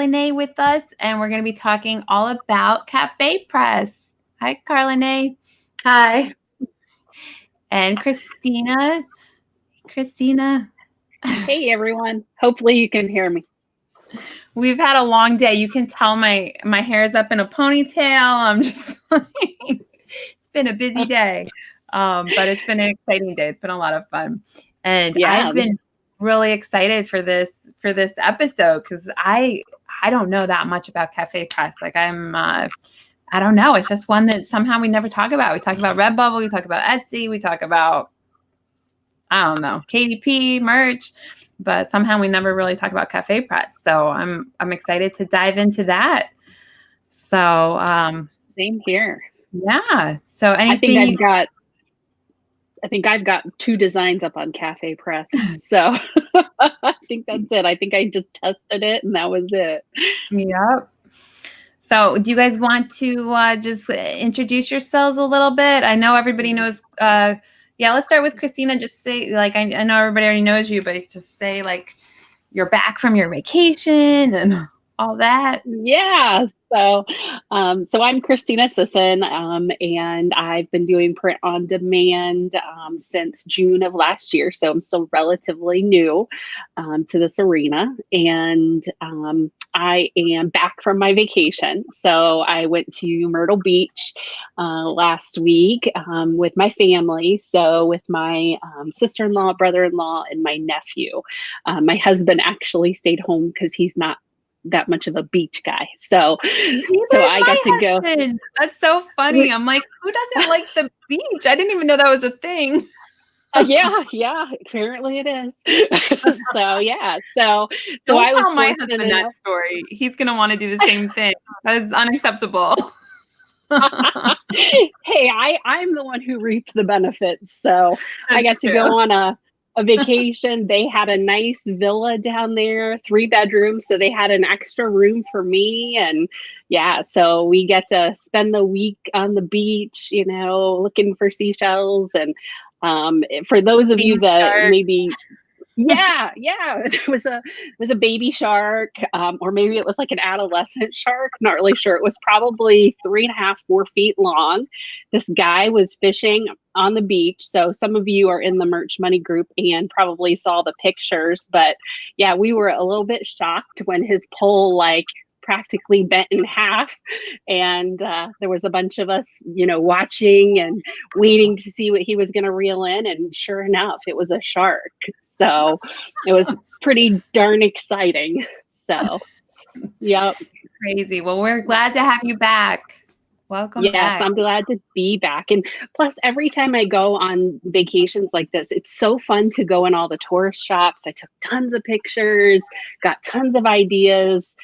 Karlynne with us, and we're going to be talking all about CafePress. Hi, Karlynne. Hi. And Christina. Christina. Hey, everyone. Hopefully you can hear me. We've had a long day. You can tell my hair is up in a ponytail. I'm just like, it's been a busy day, but it's been an exciting day. It's been a lot of fun, and I've been really excited for this episode because I don't know that much about CafePress. Like I don't know. It's just one that somehow we never talk about. We talk about Redbubble, we talk about Etsy, we talk about, I don't know, KDP merch, but somehow we never really talk about CafePress. So I'm excited to dive into that. So same here. Yeah. So anything I think I've got 2 designs up on CafePress. So I think that's it. I think I just tested it and that was it. Yep. So do you guys want to just introduce yourselves a little bit? I know everybody knows. Let's start with Christina. Just say, like, I know everybody already knows you, but just say, like, you're back from your vacation and all that. Yeah. So I'm Christina Sisson, and I've been doing print on demand since June of last year. So I'm still relatively new to this arena, and I am back from my vacation. So I went to Myrtle Beach last week with my family. So with my sister-in-law, brother-in-law, and my nephew. My husband actually stayed home because he's not that much of a beach guy. So I got to go. That's so funny. I'm like, who doesn't like the beach? I didn't even know that was a thing. Yeah, apparently it is. So I was my husband that story. He's gonna want to do the same thing. That is unacceptable. Hey, I'm the one who reaped the benefits. So I got to go on a vacation. They had a nice villa down there, 3 bedrooms. So they had an extra room for me. And so we get to spend the week on the beach, looking for seashells. And for those of you that maybe, it was a baby shark, or maybe it was like an adolescent shark. Not really sure. It was probably 3.5, 4 feet long. This guy was fishing on the beach. So some of you are in the Merch Money group and probably saw the pictures. But we were a little bit shocked when his pole practically bent in half, and there was a bunch of us watching and waiting to see what he was going to reel in, and sure enough it was a shark. So it was pretty darn exciting. So crazy. Well, we're glad to have you back. Welcome back. Yes, I'm glad to be back. And plus, every time I go on vacations like this, it's so fun to go in all the tourist shops. I took tons of pictures, got tons of ideas.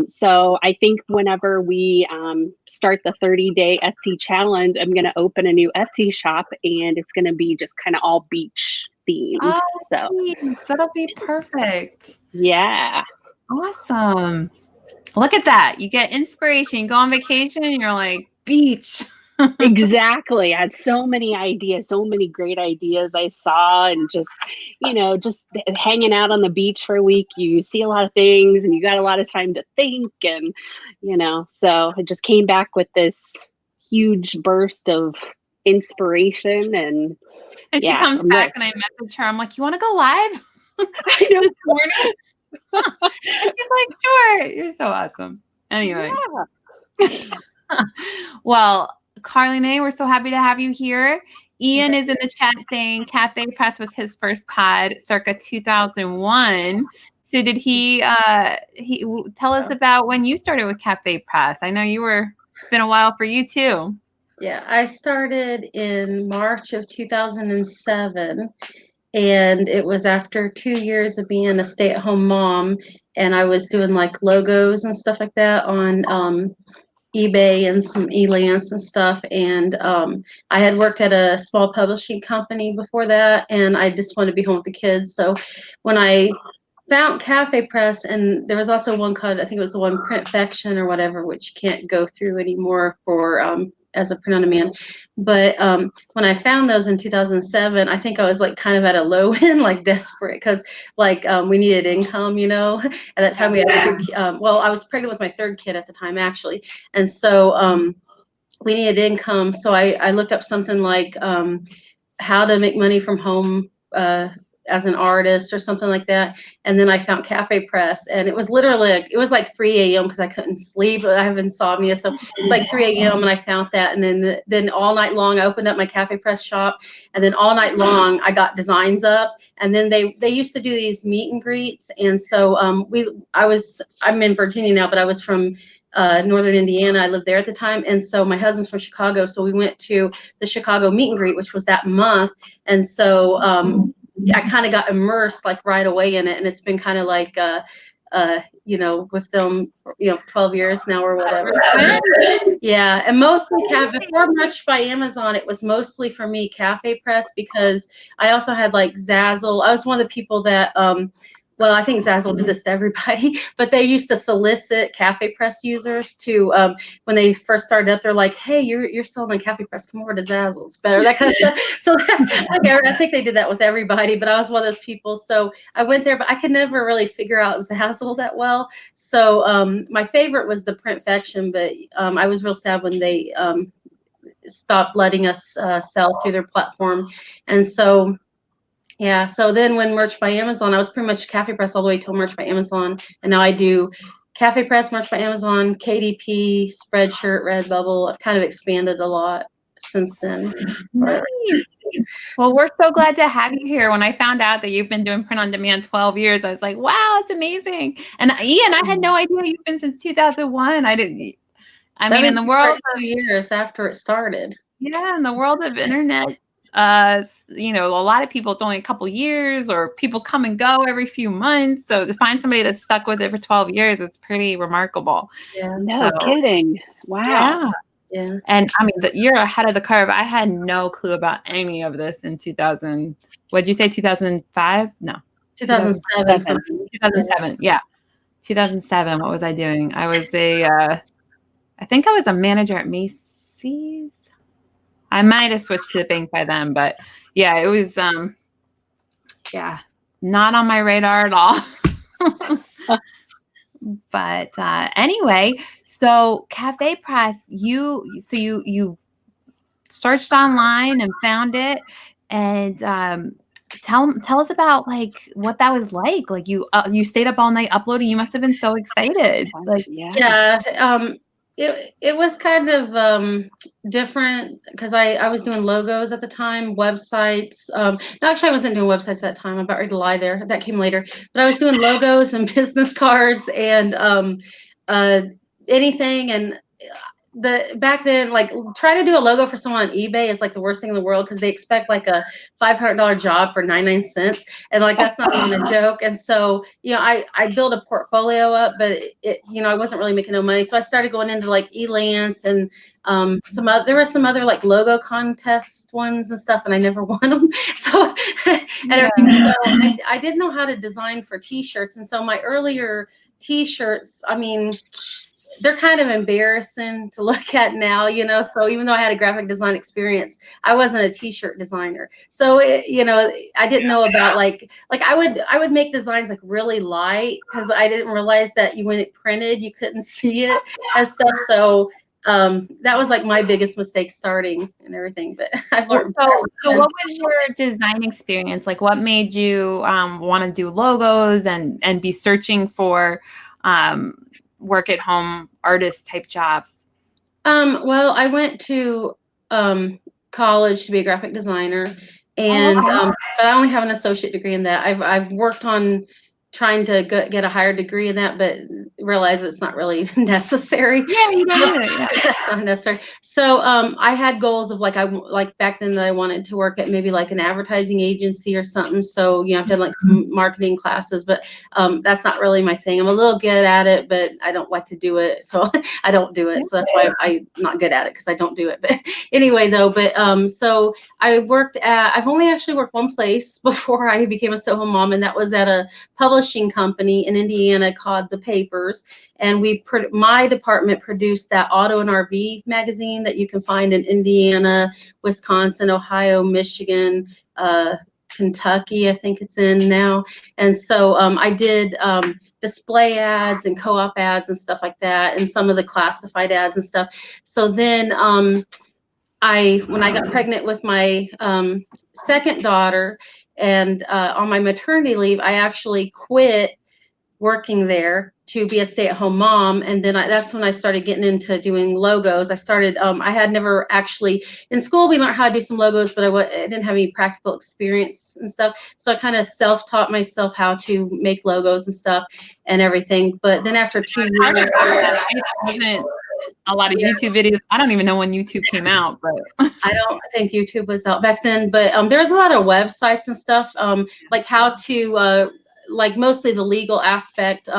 So I think whenever we start the 30-day Etsy challenge, I'm going to open a new Etsy shop, and it's going to be just kind of all beach themed. Oh, so that'll be perfect. Yeah. Awesome. Look at that. You get inspiration. You go on vacation and you're like, beach. Exactly. I had so many ideas, so many great ideas I saw, and just hanging out on the beach for a week, you see a lot of things and you got a lot of time to think, and, so I just came back with this huge burst of inspiration, and she comes back and I message her. I'm like, you want to go live? I know. This morning? And she's like, sure. You're so awesome. Anyway. Well, Karlynne, we're so happy to have you here. Ian is in the chat saying CafePress was his first pod circa 2001. So did he tell us about when you started with CafePress? I know it's been a while for you too. Yeah, I started in March of 2007. And it was after 2 years of being a stay-at-home mom, and I was doing like logos and stuff like that on eBay and some Elance and stuff. And I had worked at a small publishing company before that, and I just wanted to be home with the kids. So when I found CafePress, and there was also one called, I think it was the one Printfection or whatever, which you can't go through anymore for as a print on demand. But when I found those in 2007, I think I was like kind of at a low end, like desperate, because like we needed income, you know. At that time we had well, I was pregnant with my third kid at the time, actually, and so we needed income. So I looked up something like how to make money from home as an artist or something like that. And then I found CafePress, and it was literally it was like 3 a.m. because I couldn't sleep. I have insomnia, so it's like 3 a.m. and I found that. And then all night long I opened up my CafePress shop, and then all night long I got designs up. And then they used to do these meet and greets, and so I'm in Virginia now, but I was from Northern Indiana. I lived there at the time. And so my husband's from Chicago. So we went to the Chicago meet and greet, which was that month. And so I kind of got immersed like right away in it. And it's been kind of like, you know, with them, you know, 12 years now or whatever. Yeah. And mostly before Merch by Amazon, it was mostly for me CafePress, because I also had like Zazzle. I was one of the people that, well, I think Zazzle did this to everybody, but they used to solicit CafePress users to, when they first started up, they're like, hey, you're selling CafePress, come over to Zazzle, it's better, that kind of stuff. So I think they did that with everybody, but I was one of those people. So I went there, but I could never really figure out Zazzle that well. So my favorite was the Printfection, but I was real sad when they stopped letting us sell through their platform. And so yeah, so then when Merch by Amazon, I was pretty much CafePress all the way till Merch by Amazon, and now I do CafePress, Merch by Amazon, KDP, Spreadshirt, Redbubble. I've kind of expanded a lot since then. Nice. Well, we're so glad to have you here. When I found out that you've been doing print on demand 12 years, I was like, wow, it's amazing. And Ian, I had no idea you've been since 2001. I mean, in the world of 2 years after it started. Yeah, in the world of internet, you know, a lot of people, it's only a couple years, or people come and go every few months. So to find somebody that's stuck with it for 12 years, it's pretty remarkable. Yeah. No kidding. Wow. Yeah. And I mean, you're ahead of the curve. I had no clue about any of this in 2000. What'd you say, 2005? No. 2007. 2007. Yeah. 2007. What was I doing? I was I think I was a manager at Macy's. I might have switched to the bank by then, but yeah, it was, yeah, not on my radar at all. But anyway, so CafePress, you searched online and found it, and tell us about like what that was like. Like you stayed up all night uploading. You must have been so excited. Like It was kind of different because I was doing logos at the time, websites. No, actually, I wasn't doing websites at that time. I'm about ready to lie there. That came later. But I was doing logos and business cards and anything. And back then, like trying to do a logo for someone on eBay is like the worst thing in the world, because they expect like a $500 job for 99 cents, and like that's not even a joke. And so, you know, I built a portfolio up, but it you know, I wasn't really making no money, so I started going into like Elance and there were some other like logo contest ones and stuff, and I never won them. So and everything. So I didn't know how to design for t-shirts, and so my earlier t-shirts, I mean, they're kind of embarrassing to look at now, you know. So even though I had a graphic design experience, I wasn't a t-shirt designer. So you know, I didn't know about like I would make designs like really light, because I didn't realize that when it printed, you couldn't see it and stuff. So that was like my biggest mistake starting and everything. But I've learned. So what was your design experience like? What made you want to do logos and be searching for work at home artist type jobs? Well, I went to college to be a graphic designer, and but I only have an associate degree in that. I've worked on trying to get a higher degree in that, but realize it's not really necessary. Yeah, you don't do it. Yeah. That's not necessary. So I had goals of like back then that I wanted to work at maybe like an advertising agency or something. So, you know, I've done like some marketing classes, but that's not really my thing. I'm a little good at it, but I don't like to do it. So I don't do it. So that's why I'm not good at it, because I don't do it. But anyway, though, so I've only actually worked one place before I became a stay-at-home mom, and that was at a publishing company in Indiana called The Papers. years. And my department produced that Auto and RV magazine that you can find in Indiana, Wisconsin, Ohio, Michigan, Kentucky, I think it's in now. And so I did display ads and co-op ads and stuff like that, and some of the classified ads and stuff. So then when I got pregnant with my second daughter, and on my maternity leave, I actually quit working there to be a stay-at-home mom. And then that's when I started getting into doing logos. I started, I had never actually, in school we learned how to do some logos, but I didn't have any practical experience and stuff. So I kind of self-taught myself how to make logos and stuff and everything. But then after 2 years, wasn't a lot of YouTube videos. I don't even know when YouTube came out, but I don't think YouTube was out back then. But there was a lot of websites and stuff, like how to, like mostly the legal aspect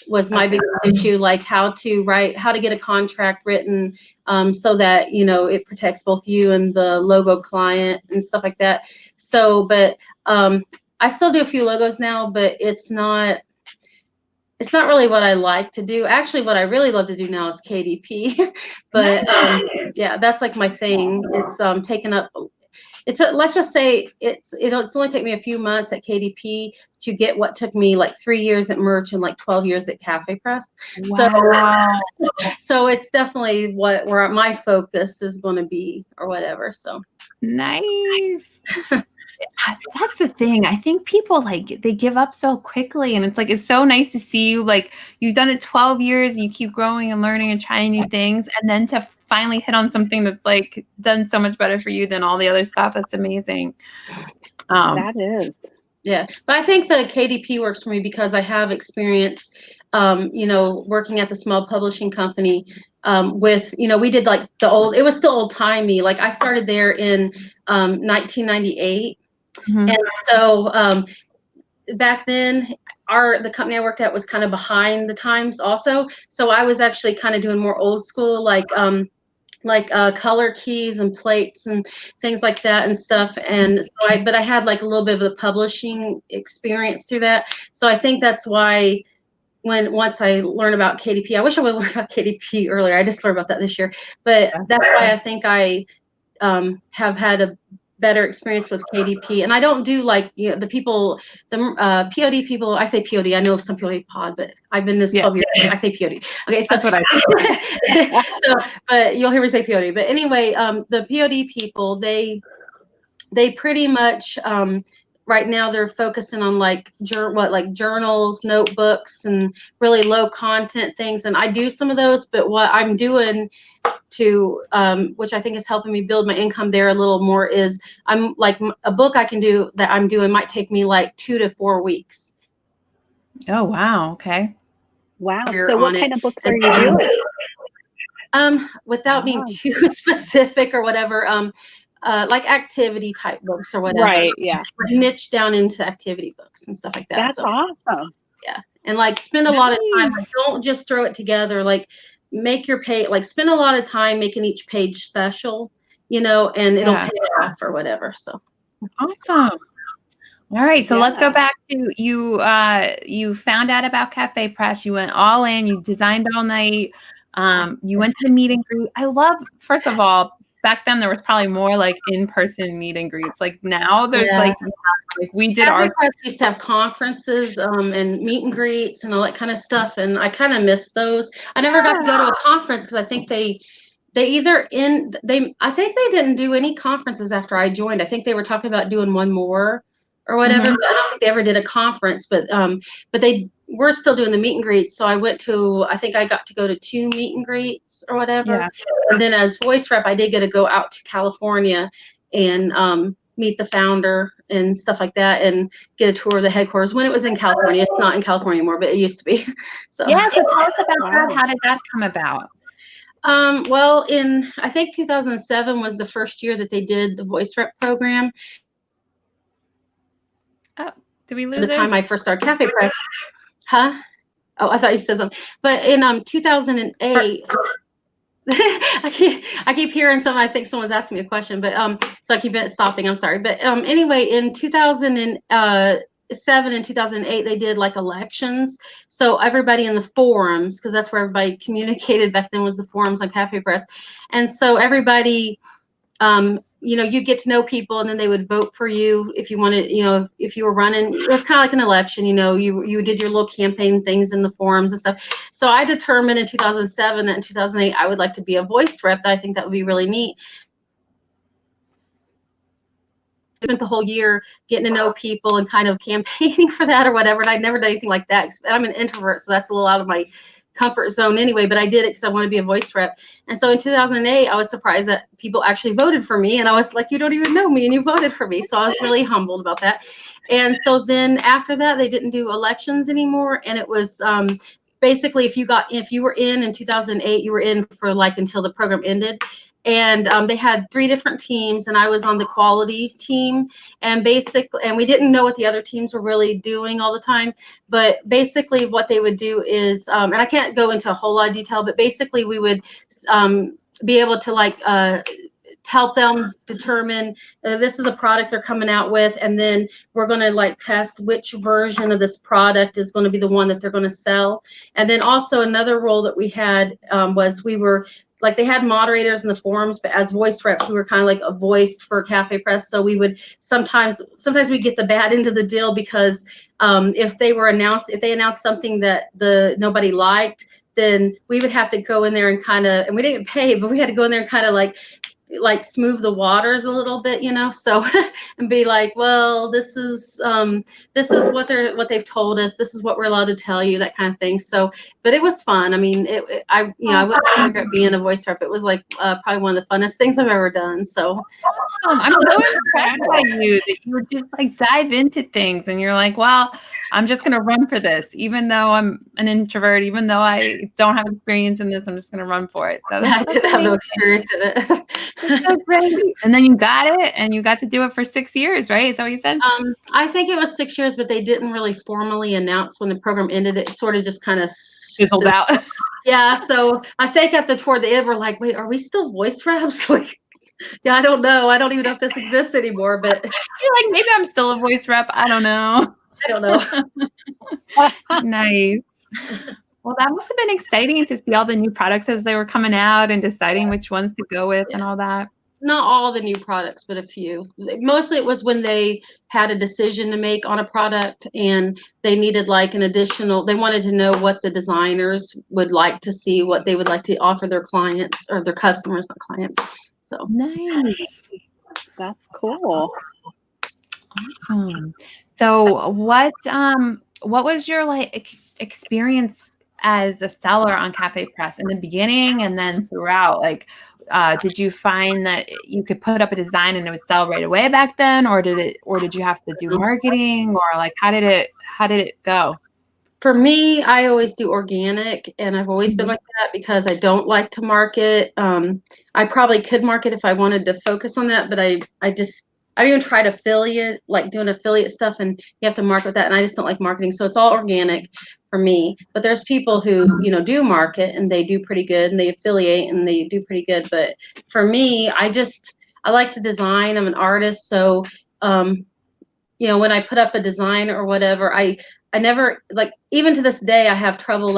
was my biggest issue, like how to get a contract written so that, you know, it protects both you and the logo client and stuff like that. So, but I still do a few logos now, but it's not really what I like to do. Actually, what I really love to do now is KDP. But yeah, that's like my thing. It's taken up. Let's just say it's only taken me a few months at KDP to get what took me like 3 years at Merch and like 12 years at CafePress. wow. So it's definitely where my focus is going to be or whatever. So nice. That's the thing. I think people they give up so quickly, and it's so nice to see you, like, you've done it 12 years and you keep growing and learning and trying new things, and then to finally hit on something that's like done so much better for you than all the other stuff. That's amazing. That is. Yeah, but I think the KDP works for me because I have experience, you know, working at the small publishing company with, you know, we did like it was still old timey. Like I started there in 1998. Mm-hmm. And so back then, the company I worked at was kind of behind the times also. So I was actually kind of doing more old school, like color keys and plates and things like that and stuff. And so but I had like a little bit of the publishing experience through that. So I think that's why once I learned about KDP, I wish I would have learned about KDP earlier. I just learned about that this year, but that's why I think I have had a better experience with KDP. And I don't do like, you know, the POD people. I say POD. I know of some POD pod, but I've been this 12 years. I say POD. Okay, so That's what I so, but you'll hear me say POD. But anyway, the POD people, they pretty much right now they're focusing on like journals, notebooks, and really low content things. And I do some of those, but what I'm doing to which I think is helping me build my income there a little more is I'm like a book I'm doing might take me like 2 to 4 weeks. Oh wow. Okay. Wow. So what kind of books are you doing? Without being too specific or whatever, like activity type books or whatever. Right. Yeah. Niche down into activity books and stuff like that. That's awesome. Yeah. And like spend a lot of time. Like, don't just throw it together. Like make your page, like spend a lot of time making each page special, you know, and it'll pay off or whatever. So awesome. All right, so let's go back to you. You found out about CafePress. You went all in. You designed all night. You went to the meet and greet. I love. First of all, back then there was probably more like in-person meet and greets. Like now, there's like we did our. CafePress used to have conferences and meet and greets and all that kind of stuff, and I kind of missed those. I never got to go to a conference because I think I think they didn't do any conferences after I joined. I think they were talking about doing one more or whatever. Mm-hmm. But I don't think they ever did a conference, but they were still doing the meet and greets. So I think I got to go to 2 meet and greets or whatever. Yeah. And then as voice rep, I did get to go out to California and meet the founder and stuff like that and get a tour of the headquarters when it was in California. It's not in California anymore, but it used to be. So yeah, so tell us about that. How did that come about? Well, in I think 2007 was the first year that they did the voice rep program. Oh, did we lose the time I first started CafePress? Huh? Oh, I thought you said something. But in 2008, I keep hearing something. I think someone's asking me a question, but so I keep stopping. I'm sorry. But anyway, in 2008, and 2008, they did like elections. So everybody in the forums, because that's where everybody communicated back then, was the forums on CafePress. And so everybody, you'd get to know people, and then they would vote for you if you wanted, if you were running. It was kind of like an election, you did your little campaign things in the forums and stuff. So I determined in 2007 that in 2008, I would like to be a voice rep. I think that would be really neat. Spent the whole year getting to know people and kind of campaigning for that or whatever. And I'd never done anything like that. I'm an introvert, so that's a little out of my comfort zone anyway, but I did it because I want to be a voice rep. And so in 2008, I was surprised that people actually voted for me. And I was like, you don't even know me and you voted for me. So I was really humbled about that. And so then after that, they didn't do elections anymore. And it was basically if you were in 2008, you were in for like until the program ended. And they had 3 different teams, and I was on the quality team. And we didn't know what the other teams were really doing all the time. But basically, what they would do is, and I can't go into a whole lot of detail, but basically, we would be able to help them determine this is a product they're coming out with, and then we're going to test which version of this product is going to be the one that they're going to sell. And then also another role that we had was we were they had moderators in the forums, but as voice reps, we were kind of like a voice for CafePress. So we would sometimes we get the bad end of the deal because if they announced something that nobody liked, then we would have to go in there and and we didn't get paid, but we had to go in there and kind of like smooth the waters a little bit, so and be like, well, this is what they've told us, this is what we're allowed to tell you, that kind of thing. So but it was fun. I mean, I wouldn't regret being a voice rep. It was probably one of the funnest things I've ever done. So I'm so impressed by you that you would just dive into things and you're like, well, I'm just going to run for this, even though I'm an introvert, even though I don't have experience in this, I'm just going to run for it. So I didn't have no experience in it. That's so great. And then you got it, and you got to do it for 6 years, right? Is that what you said? I think it was 6 years, but they didn't really formally announce when the program ended. It sort of just kind of fizzled out. Yeah. So I think toward the end, we're like, wait, are we still voice reps? Yeah, I don't know. I don't even know if this exists anymore, but you're like, maybe I'm still a voice rep. I don't know. Nice. Well, that must have been exciting to see all the new products as they were coming out and deciding which ones to go with and all that. Not all the new products, but a few. Mostly it was when they had a decision to make on a product and they needed they wanted to know what the designers would like to see, what they would like to offer their clients or their customers, not clients. So nice. That's cool. Awesome. So what was your experience as a seller on CafePress in the beginning and then throughout? Did you find that you could put up a design and it would sell right away back then, or did you have to do marketing, or how did it go? For me, I always do organic, and I've always been like that because I don't like to market. I probably could market if I wanted to focus on that, but I even tried affiliate, doing affiliate stuff, and you have to market that, and I just don't like marketing. So it's all organic for me. But there's people who, do market and they do pretty good, and they affiliate and they do pretty good. But for me, I like to design. I'm an artist. So, when I put up a design or whatever, I never, even to this day, I have trouble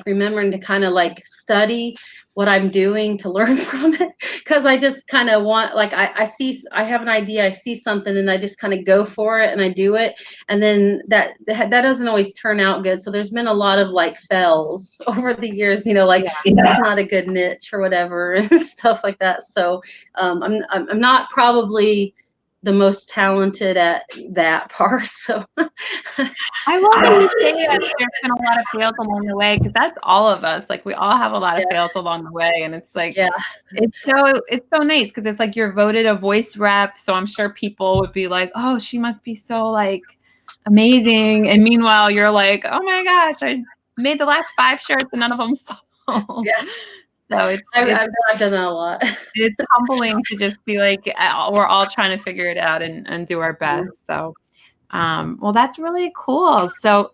remembering to kind of study what I'm doing to learn from it, because I just kind of want, I have an idea, I see something, and I just kind of go for it and I do it, and then that doesn't always turn out good. So there's been a lot of fails over the years, that's not a good niche or whatever and stuff like that. So I'm not probably the most talented at that part. So I welcome to say that there's been a lot of fails along the way, because that's all of us. We all have a lot of fails along the way, and it's it's so nice because it's you're voted a voice rep, so I'm sure people would be like, oh, she must be so amazing, and meanwhile you're like, oh my gosh, I made the last 5 shirts and none of them sold. Yeah. So I've done that a lot. It's humbling to just be we're all trying to figure it out and do our best. So, well, that's really cool. So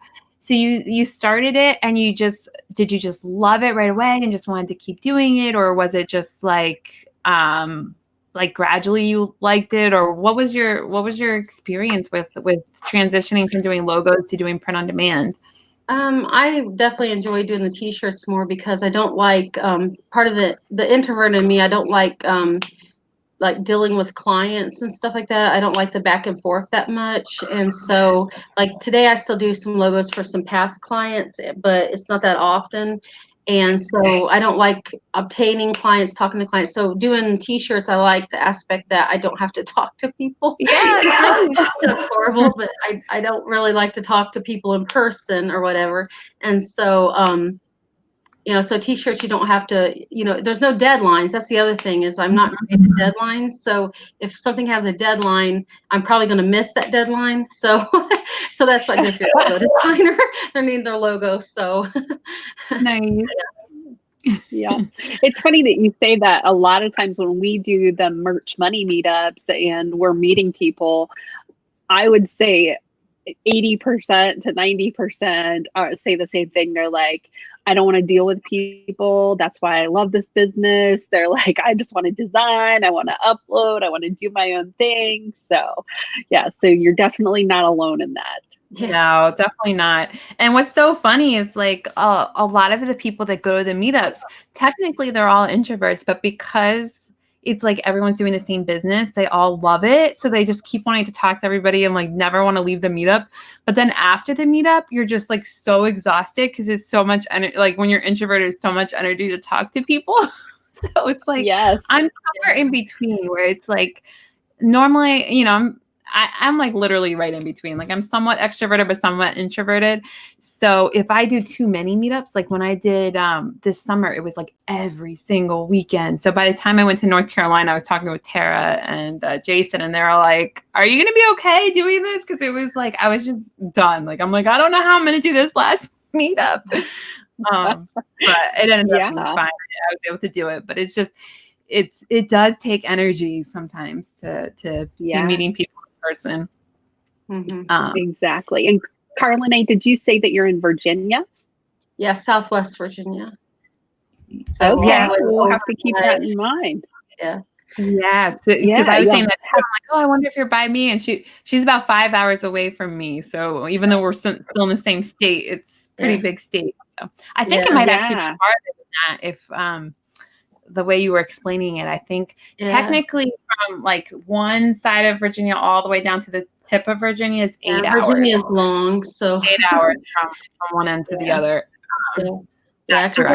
you started it, and did you just love it right away and just wanted to keep doing it, or was it just like gradually you liked it, or what was your experience with transitioning from doing logos to doing print on demand? I definitely enjoy doing the t-shirts more because I don't like part of the introvert in me. I don't like dealing with clients and stuff like that. I don't like the back and forth that much. And so like today I still do some logos for some past clients, but it's not that often. And so I don't like obtaining clients, talking to clients. So doing t-shirts, I like the aspect that I don't have to talk to people. Yeah. Sounds horrible, but I don't really like to talk to people in person or whatever. And so so t-shirts, you don't have to, there's no deadlines. That's the other thing is I'm not creating deadlines. So if something has a deadline, I'm probably going to miss that deadline. So, so that's not good for your logo designer. They need their logo. So Nice. Yeah. It's funny that you say that. A lot of times when we do the merch money meetups and we're meeting people, I would say 80% to 90% say the same thing. They're like, I don't want to deal with people. That's why I love this business. They're like, I just want to design. I want to upload. I want to do my own thing. So yeah, so you're definitely not alone in that. No, definitely not. And what's so funny is like a lot of the people that go to the meetups, technically they're all introverts, but because it's like everyone's doing the same business, they all love it. So they just keep wanting to talk to everybody and like never want to leave the meetup. But then after the meetup, you're just like so exhausted because it's so much energy. Like when you're introverted, it's so much energy to talk to people. So it's like, yes, I'm somewhere in between where it's like, normally, I'm like literally right in between. Like I'm somewhat extroverted, but somewhat introverted. So if I do too many meetups, like when I did this summer, it was like every single weekend. So by the time I went to North Carolina, I was talking with Tara and Jason, and they're all like, "Are you going to be okay doing this?" Because it was like I was just done. Like I'm like, I don't know how I'm going to do this last meetup. But it ended up being fine. I was able to do it, but it's just it does take energy sometimes to be meeting people in person. Mm-hmm. Exactly. And Karlynne, did you say that you're in Virginia? Yeah, Southwest Virginia. So okay, we'll have to keep that in mind. Yeah. Yeah. Because I was saying that I'm like, oh, I wonder if you're by me. And she's about 5 hours away from me. So even though we're still in the same state, it's a pretty big state. So I think it might actually be harder than that if the way you were explaining it. I think technically from like one side of Virginia all the way down to the tip of Virginia is 8 hours. Virginia is long, so 8 hours from one end to the other. So, yeah, because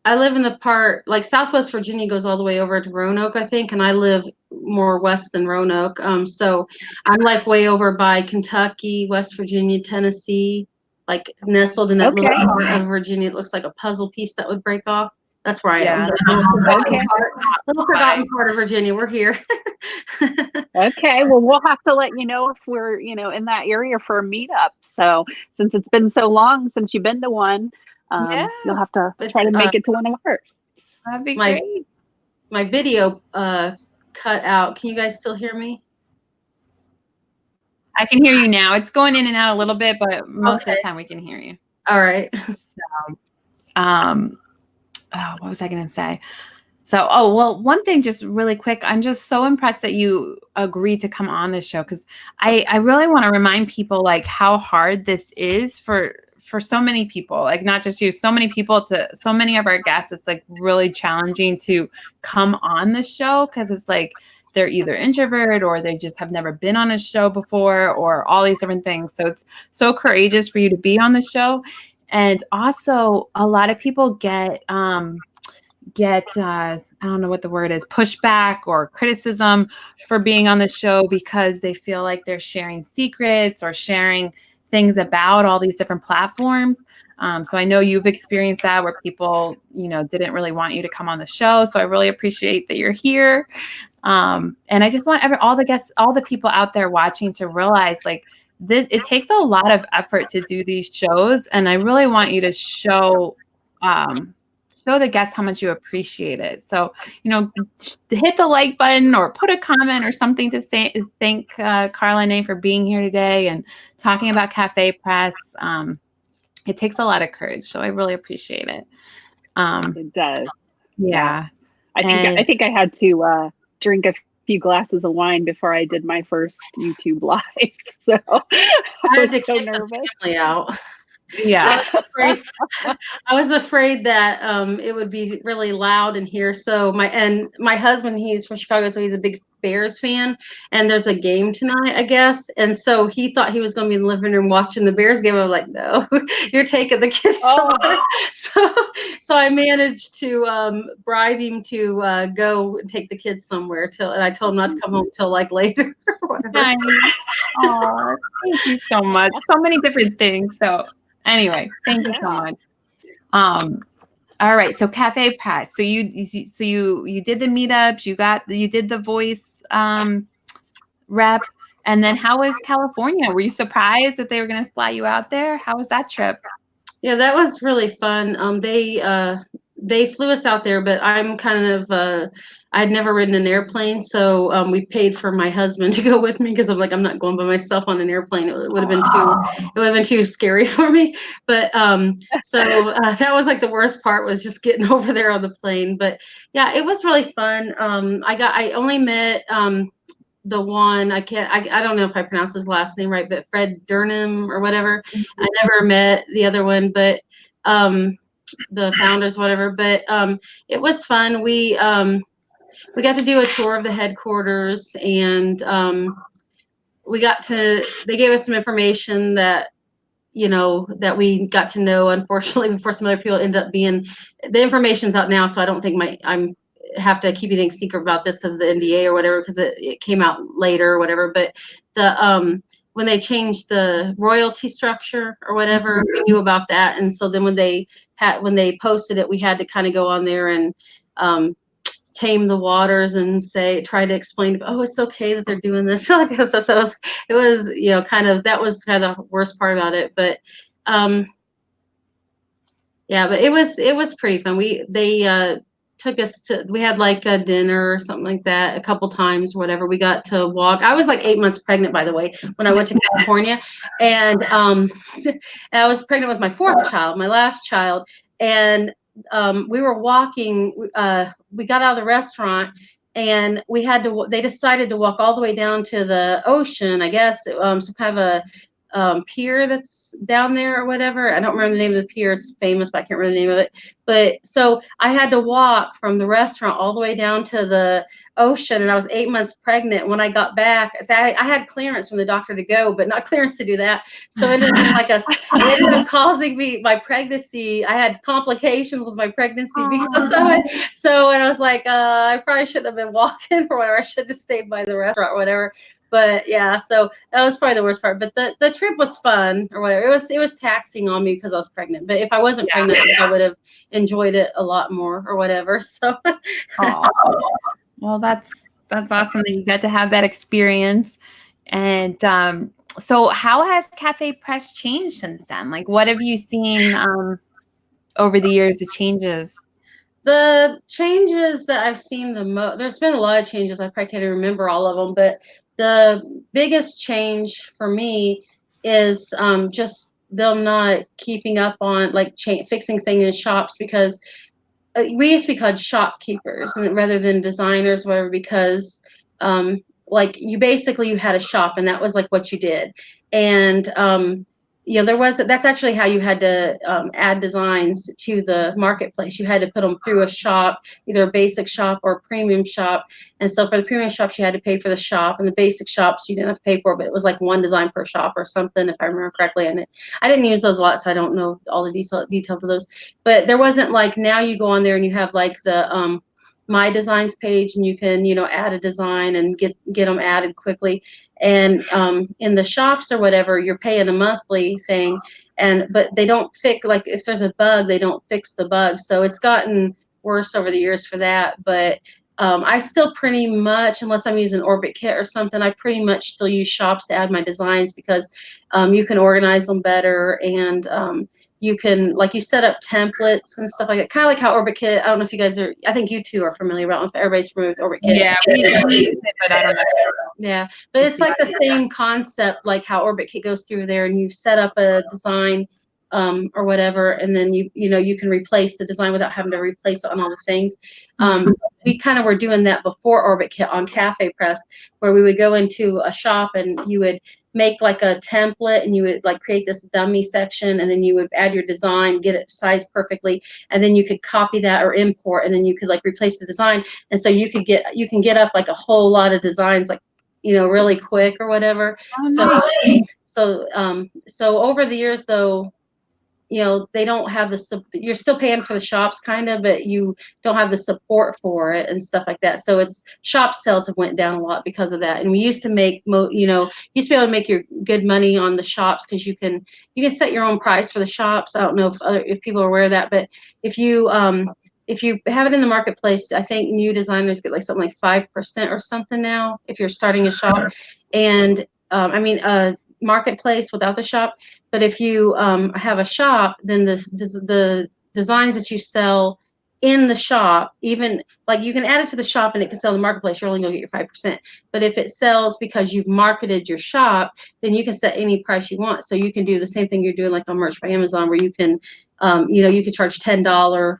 I live in the part like Southwest Virginia goes all the way over to Roanoke, I think, and I live more west than Roanoke. So I'm like way over by Kentucky, West Virginia, Tennessee, like nestled in that little part of Virginia. It looks like a puzzle piece that would break off. That's where I am. Little forgotten part of Virginia. We're here. Okay. Well, we'll have to let you know if we're, in that area for a meetup. So since it's been so long since you've been to one, you'll have to try to make it to one of ours. That'd be great. My video cut out. Can you guys still hear me? I can hear you now. It's going in and out a little bit, but most of the time we can hear you. All right. So, what was I going to say? So, well, one thing just really quick, I'm just so impressed that you agreed to come on this show because I really want to remind people like how hard this is for so many people, like not just you, so many people, to so many of our guests. It's like really challenging to come on the show because it's like they're either introvert or they just have never been on a show before or all these different things. So it's so courageous for you to be on the show. And also a lot of people get I don't know what the word is, pushback or criticism for being on the show because they feel like they're sharing secrets or sharing things about all these different platforms. So I know you've experienced that where people, didn't really want you to come on the show. So I really appreciate that you're here. And I just want all the guests, all the people out there watching to realize like it takes a lot of effort to do these shows. And I really want you to show the guests how much you appreciate it. So, hit the like button or put a comment or something to thank Karlynne for being here today and talking about CafePress. It takes a lot of courage. So I really appreciate it. It does. Yeah. I think I had to drink a few glasses of wine before I did my first YouTube live. So I was so nervous. The family out. Yeah. I was afraid that it would be really loud in here. So my husband, he's from Chicago, so he's a big Bears fan, and there's a game tonight, I guess. And so he thought he was going to be in the living room watching the Bears game. I was like, no, you're taking the kids somewhere. So I managed to bribe him to go and take the kids somewhere and I told him not to come home till like later or whatever. Nice. Oh, thank you so much. So many different things. So anyway, thank you so much. All right. So CafePress. So you did the meetups. You did the voice rep, and then how was California? Were you surprised that they were going to fly you out there? How was that trip? Yeah, that was really fun. They flew us out there, but I'm kind of I'd never ridden an airplane, so we paid for my husband to go with me because I'm not going by myself on an airplane. It would have been too scary for me. But that was like the worst part, was just getting over there on the plane. But yeah, it was really fun. I only met the one, I don't know if I pronounced his last name right, but Fred Durham or whatever. I never met the other one, but the founders, whatever. But it was fun. We got to do a tour of the headquarters, and they gave us some information that that we got to know, unfortunately, before some other people end up being, the information's out now, so I don't think I'm have to keep anything secret about this because of the NDA or whatever, because it came out later or whatever. But when they changed the royalty structure or whatever, we knew about that. And so then when they posted it, we had to kind of go on there and tame the waters and try to explain, oh, it's okay that they're doing this. So it was that was kind of the worst part about it. But yeah, but it was pretty fun. They took us we had like a dinner or something like that a couple times, whatever. We got to walk. I was like 8 months pregnant, by the way, when I went to California. And I was pregnant with my fourth child, my last child. And we were walking, we got out of the restaurant, and they decided to walk all the way down to the ocean, I guess, some kind of a pier that's down there or whatever. I don't remember the name of the pier. It's famous, but I can't remember the name of it. But so I had to walk from the restaurant all the way down to the ocean, and I was 8 months pregnant. When I got back, I had clearance from the doctor to go, but not clearance to do that. So it ended up causing me my pregnancy. I had complications with my pregnancy because of it. So, and I was like, I probably shouldn't have been walking or whatever. I should have stayed by the restaurant or whatever. But yeah, so that was probably the worst part. But the trip was fun or whatever. It was taxing on me because I was pregnant. But if I wasn't pregnant, I would have enjoyed it a lot more or whatever. So well, that's awesome that you got to have that experience. And so how has CafePress changed since then? Like, what have you seen over the years, the changes? The changes that I've seen there's been a lot of changes. I probably can't even remember all of them, but the biggest change for me is just them not keeping up on fixing things in shops, because we used to be called shopkeepers rather than designers, whatever, because you had a shop and that was like what you did. And that's actually how you had to add designs to the marketplace. You had to put them through a shop, either a basic shop or a premium shop. And so for the premium shops, you had to pay for the shop, and the basic shops you didn't have to pay for, but it was like one design per shop or something, if I remember correctly. And I didn't use those a lot, so I don't know all the details of those. But there wasn't like, now you go on there and you have like the My Designs page, and you can add a design and get them added quickly. And in the shops or whatever, you're paying a monthly thing, but they don't fix, like if there's a bug, they don't fix the bug. So it's gotten worse over the years for that. But I still pretty much, unless I'm using Orbit Kit or something, I pretty much still use shops to add my designs, because you can organize them better, and you can, you set up templates and stuff like that. Kind of like how Orbit Kit, I don't know if you guys are, I think you two are familiar. I don't know if everybody's familiar with Orbit Kit. Yeah, we use it, but I don't know. Yeah, but it's like the same concept, like how Orbit Kit goes through there, and you set up a design or whatever, and then you can replace the design without having to replace it on all the things. we kind of were doing that before Orbit Kit on CafePress, where we would go into a shop and you would make like a template and you would like create this dummy section, and then you would add your design, get it sized perfectly, and then you could copy that or import, and then you could like replace the design. And so you can get up like a whole lot of designs, like, you know, really quick or whatever. Oh, nice. So over the years though, you know, they don't have you're still paying for the shops kind of, but you don't have the support for it and stuff like that. So it's shop sales have went down a lot because of that. And we used to make, you know, used to be able to make your good money on the shops, because you can set your own price for the shops. I don't know if people are aware of that, but if you have it in the marketplace, I think new designers get like something like 5% or something now if you're starting a shop. And marketplace without the shop. But if you have a shop, then the designs that you sell in the shop, even like you can add it to the shop and it can sell in the marketplace, you're only gonna get your 5%. But if it sells because you've marketed your shop, then you can set any price you want. So you can do the same thing you're doing like on Merch by Amazon, where you can you could charge $10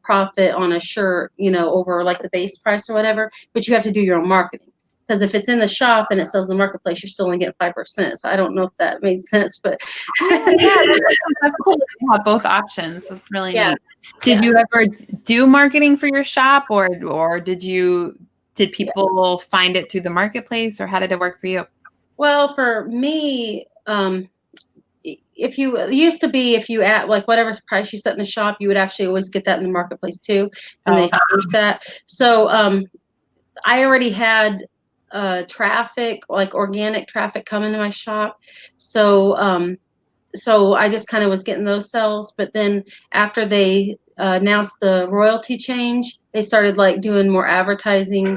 profit on a shirt, you know, over like the base price or whatever, but you have to do your own marketing. Because if it's in the shop and it sells in the marketplace, you're still only getting 5%. So I don't know if that made sense, but yeah, that's cool. You have both options. That's really yeah. neat. Did you ever do marketing for your shop, or did people find it through the marketplace, or how did it work for you? Well, for me, if you add like whatever price you set in the shop, you would actually always get that in the marketplace too, and they changed that. So I already had traffic, like organic traffic, coming to my shop. So I just kind of was getting those sales. But then after they announced the royalty change, they started like doing more advertising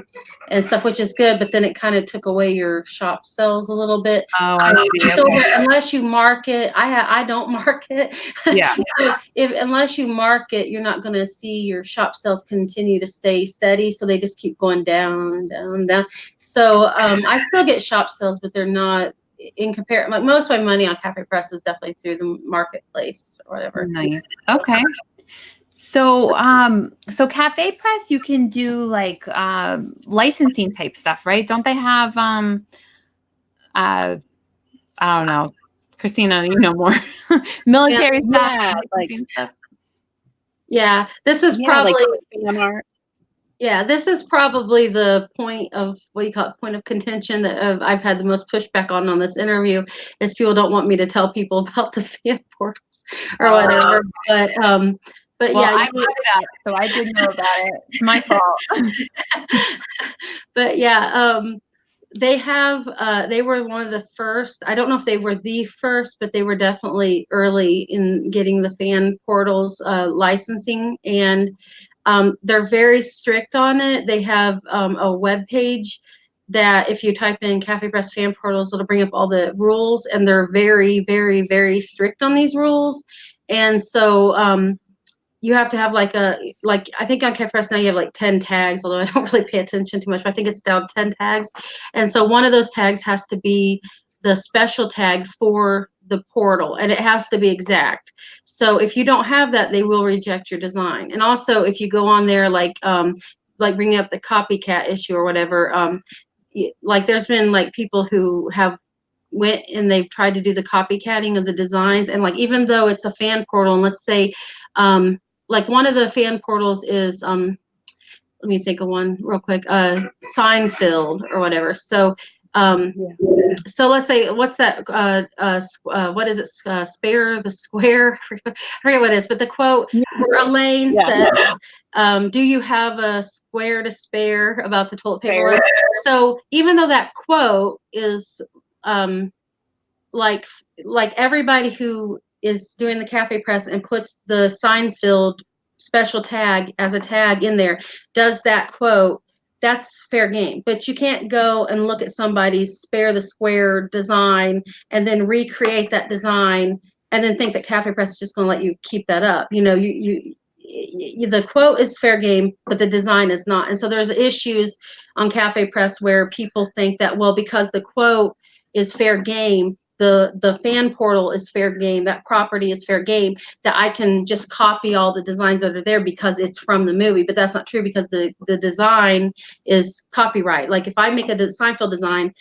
and stuff, which is good. But then it kind of took away your shop sales a little bit. Oh, I see. So unless you market, I don't market. Yeah. So unless you market, you're not going to see your shop sales continue to stay steady. So they just keep going down and down and down. So I still get shop sales, but they're not in comparison. Like most of my money on CafePress is definitely through the marketplace or whatever. Nice. Okay. So, so CafePress, you can do like licensing type stuff, right? Don't they have I don't know, Christina, you know more military stuff. Yeah, stuff. Yeah, this is probably like fan art. Yeah, this is probably the point of point of contention that I've had the most pushback on this interview, is people don't want me to tell people about the fan portals or whatever. But well, yeah, I brought it up, so I did know about it. It's my fault. But yeah, they were one of the first. I don't know if they were the first, but they were definitely early in getting the fan portals licensing, and they're very strict on it. They have a web page that if you type in CafePress fan portals, it'll bring up all the rules, and they're very, very, very strict on these rules. And so you have to have I think on CafePress now you have like 10 tags, although I don't really pay attention too much, but I think it's down 10 tags. And so one of those tags has to be the special tag for the portal, and it has to be exact. So if you don't have that, they will reject your design. And also if you go on there, like bringing up the copycat issue or whatever, like there's been like people who have went and they've tried to do the copycatting of the designs, and like even though it's a fan portal, and let's say like one of the fan portals is let me think of one real quick, Seinfeld or whatever. So so let's say, what's that what is it, spare the square, I forget what it is, but the quote where Elaine says, do you have a square to spare about the toilet paper? So even though that quote is like everybody who is doing the CafePress and puts the Seinfeld special tag as a tag in there, does that quote, that's fair game. But you can't go and look at somebody's spare the square design and then recreate that design and then think that CafePress is just going to let you keep that up. You know, the quote is fair game, but the design is not. And so there's issues on CafePress where people think that, well, because the quote is fair game, the fan portal is fair game, that property is fair game, that I can just copy all the designs that are there because it's from the movie. But that's not true, because the design is copyright. Like if I make a Seinfeld design,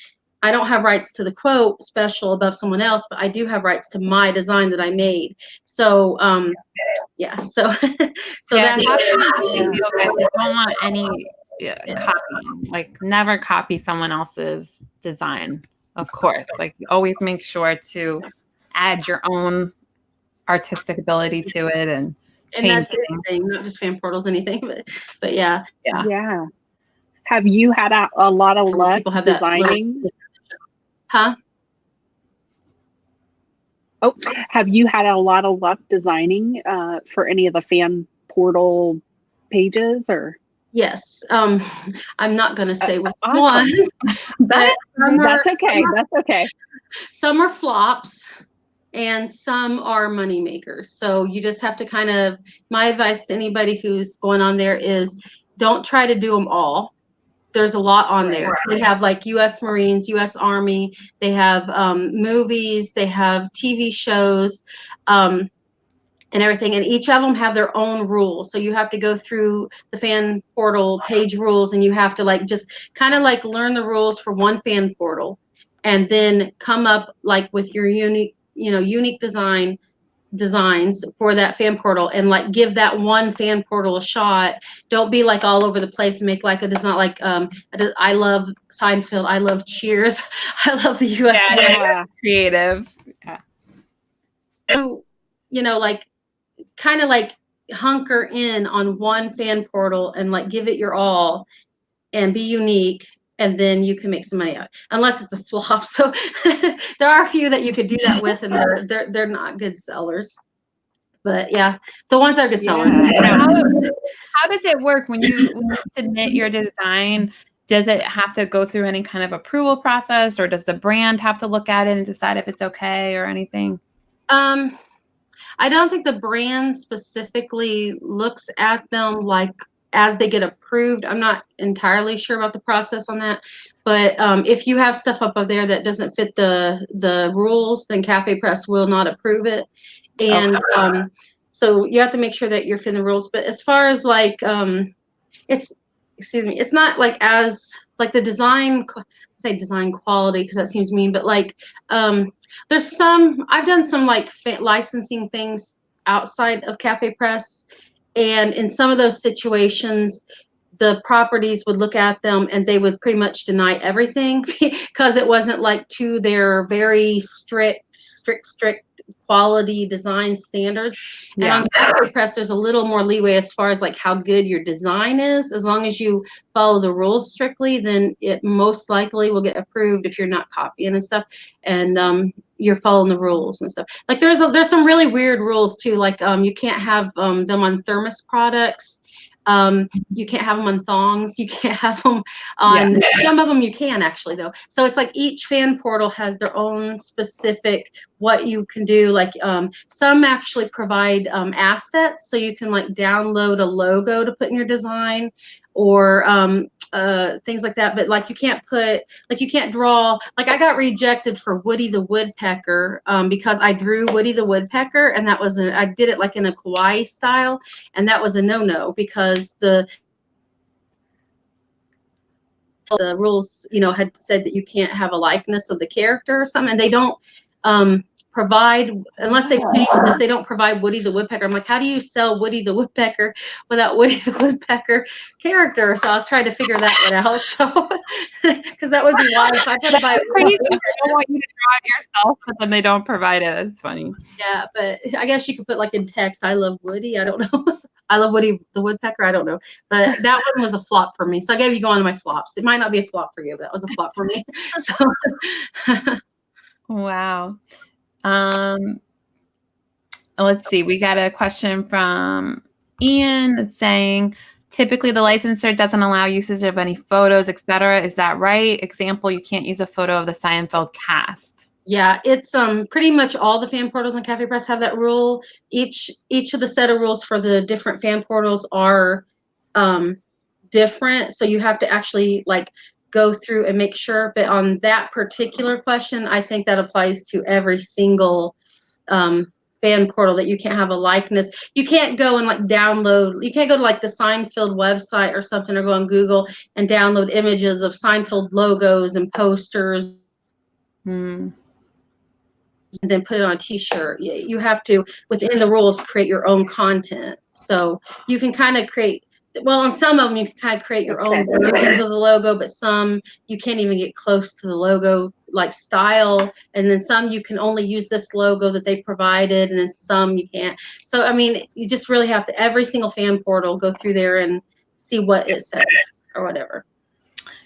I don't have rights to the quote special above someone else, but I do have rights to my design that I made. So yeah, so so Yeah, that that's a big deal, guys. I don't want any copying. Like, never copy someone else's design. Of course, like always make sure to add your own artistic ability to it and change that's anything, not just fan portals, anything, but yeah. Yeah. Have you had a lot of luck People have that designing? Huh? Oh, have you had a lot of luck designing for any of the fan portal pages, or? Yes. I'm not going to say which Awesome. one. That's okay. That's okay. Some are flops and some are money makers. So you just have to kind of, my advice to anybody who's going on there is don't try to do them all. There's a lot on there. They have like U.S. Marines, U.S. Army. They have movies. They have TV shows. And everything, and each of them have their own rules. So you have to go through the fan portal page rules, and you have to like just kind of like learn the rules for one fan portal, and then come up like with your unique designs for that fan portal, and like give that one fan portal a shot. Don't be like all over the place and make like a design like I love Seinfeld, I love Cheers, I love the U.S. Yeah, creative. Yeah. So, like kind of like hunker in on one fan portal and like give it your all and be unique, and then you can make some money out, unless it's a flop. So there are a few that you could do that with, and they're not good sellers. But yeah, the ones that are good sellers. How does it work when you submit your design? Does it have to go through any kind of approval process, or does the brand have to look at it and decide if it's okay or anything? I don't think the brand specifically looks at them like as they get approved. I'm not entirely sure about the process on that. But if you have stuff up there that doesn't fit the rules, then CafePress will not approve it. And so you have to make sure that you're fitting the rules. But as far as like it's not like as like the design, say design quality, because that seems mean, but like there's some, I've done some like licensing things outside of CafePress, and in some of those situations the properties would look at them and they would pretty much deny everything because it wasn't like to their very strict quality design standards. Yeah. And on CafePress, there's a little more leeway as far as like how good your design is. As long as you follow the rules strictly, then it most likely will get approved if you're not copying and stuff, and you're following the rules and stuff. Like there's some really weird rules too. Like you can't have them on thermos products. You can't have them on thongs. You can't have them on some of them you can actually though. So it's like each fan portal has their own specific what you can do. Like some actually provide assets, so you can like download a logo to put in your design, or things like that. But like you can't draw. Like I got rejected for Woody the Woodpecker because I drew Woody the Woodpecker, and that was I did it like in a kawaii style, and that was a no because the rules had said that you can't have a likeness of the character or something, and they don't provide, unless they've changed this, they don't provide Woody the Woodpecker. I'm like, how do you sell Woody the Woodpecker without Woody the Woodpecker character? So I was trying to figure that one out. So because that would be wild if I put it by crazy. I don't want you to draw it yourself, but then they don't provide it. It's funny. Yeah, but I guess you could put like in text, I love Woody. I don't know. I love Woody the Woodpecker. I don't know. But that one was a flop for me. So I gave you go on to my flops. It might not be a flop for you, but that was a flop for me. So wow. Let's see. We got a question from Ian saying, typically the licensor doesn't allow usage of any photos, etc. Is that right? Example, you can't use a photo of the Seinfeld cast. Yeah, it's pretty much all the fan portals on CafePress have that rule. Each of the set of rules for the different fan portals are different. So you have to actually like go through and make sure. But on that particular question, I think that applies to every single fan portal, that you can't have a likeness. You can't go and like download, you can't go to like the Seinfeld website or something, or go on Google and download images of Seinfeld logos and posters and then put it on a t-shirt. You have to, within the rules, create your own content. So you can kind of create, well, on some of them you can kind of create your own versions of the logo, but some you can't even get close to the logo like style, and then some you can only use this logo that they've provided, and then some you can't. So I mean, you just really have to, every single fan portal, go through there and see what it says or whatever.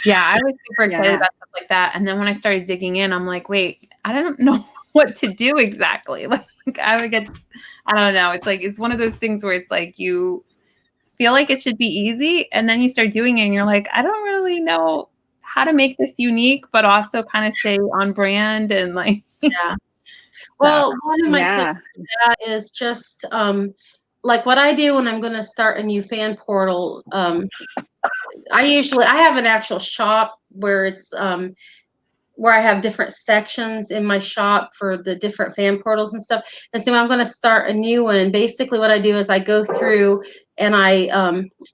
Yeah, I was super excited about stuff like that, and then when I started digging in, I'm like, wait, I don't know what to do exactly. Like I would get, I don't know. It's like, it's one of those things where it's like you feel like it should be easy, and then you start doing it and you're like, I don't really know how to make this unique, but also kind of stay on brand. And like, yeah. Well, one of my tips for that is just like what I do when I'm going to start a new fan portal. I have an actual shop where it's where I have different sections in my shop for the different fan portals and stuff. And so when I'm going to start a new one, basically what I do is I go through and I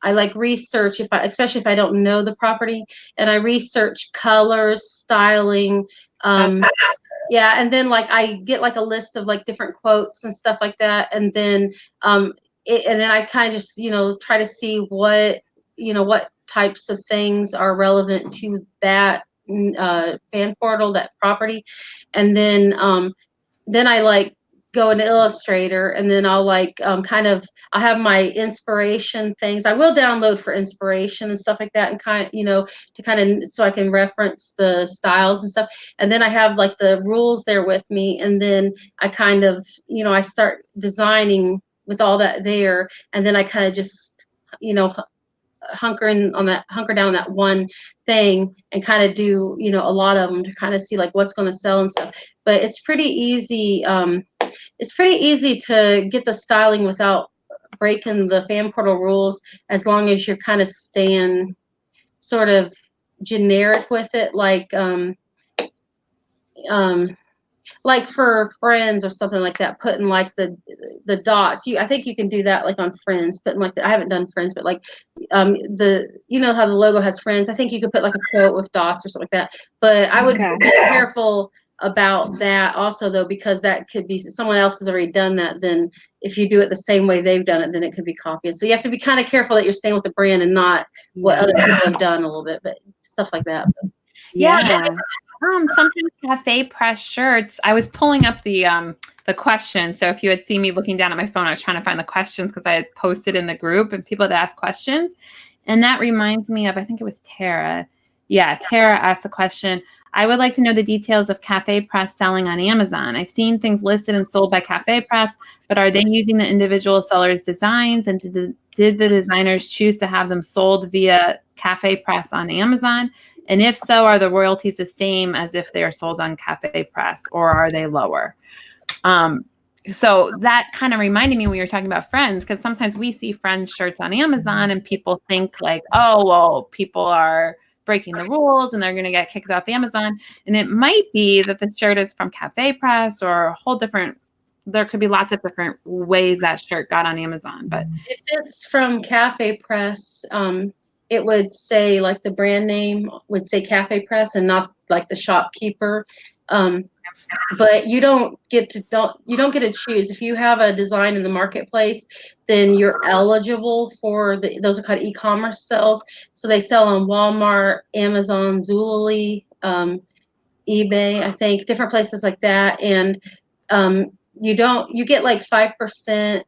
like research, especially if I don't know the property, and I research colors, styling, yeah, and then like I get like a list of like different quotes and stuff like that, and then and then I kind of just try to see what types of things are relevant to that fan portal, that property, and then I like go into Illustrator, and then I'll like I'll have my inspiration things. I will download for inspiration and stuff like that, and so I can reference the styles and stuff. And then I have like the rules there with me, and then I I start designing with all that there, and then I kind of just hunker down on that one thing and kind of do a lot of them to kind of see like what's going to sell and stuff. But it's pretty easy. It's pretty easy to get the styling without breaking the fan portal rules, as long as you're kind of staying sort of generic with it, like for friends or something like that, putting like the dots. I think you can do that like on friends, putting like I haven't done friends, but like how the logo has friends. I think you could put like a quote with dots or something like that. But I would be careful about that also, though, because that could be someone else has already done that. Then if you do it the same way they've done it, then it could be copied. So you have to be kind of careful that you're staying with the brand and not what other people have done a little bit, but stuff like that. Yeah. Sometimes CafePress shirts. I was pulling up the questions. So if you had seen me looking down at my phone, I was trying to find the questions because I had posted in the group and people had asked questions. And that reminds me of, I think it was Tara. Yeah, Tara asked the question. I would like to know the details of CafePress selling on Amazon. I've seen things listed and sold by CafePress, but are they using the individual sellers' designs? And did the designers choose to have them sold via CafePress on Amazon? And if so, are the royalties the same as if they are sold on CafePress, or are they lower? So that kind of reminded me when you were talking about Friends, because sometimes we see Friends shirts on Amazon and people think like, oh, well, people are breaking the rules and they're going to get kicked off Amazon. And it might be that the shirt is from CafePress or a whole different, there could be lots of different ways that shirt got on Amazon. But if it's from CafePress, it would say like the brand name would say CafePress and not like the shopkeeper. But you don't get to choose. If you have a design in the marketplace, then you're eligible for those are called e-commerce sales. So they sell on Walmart, Amazon, Zulily, eBay, I think, different places like that. And you get like 5%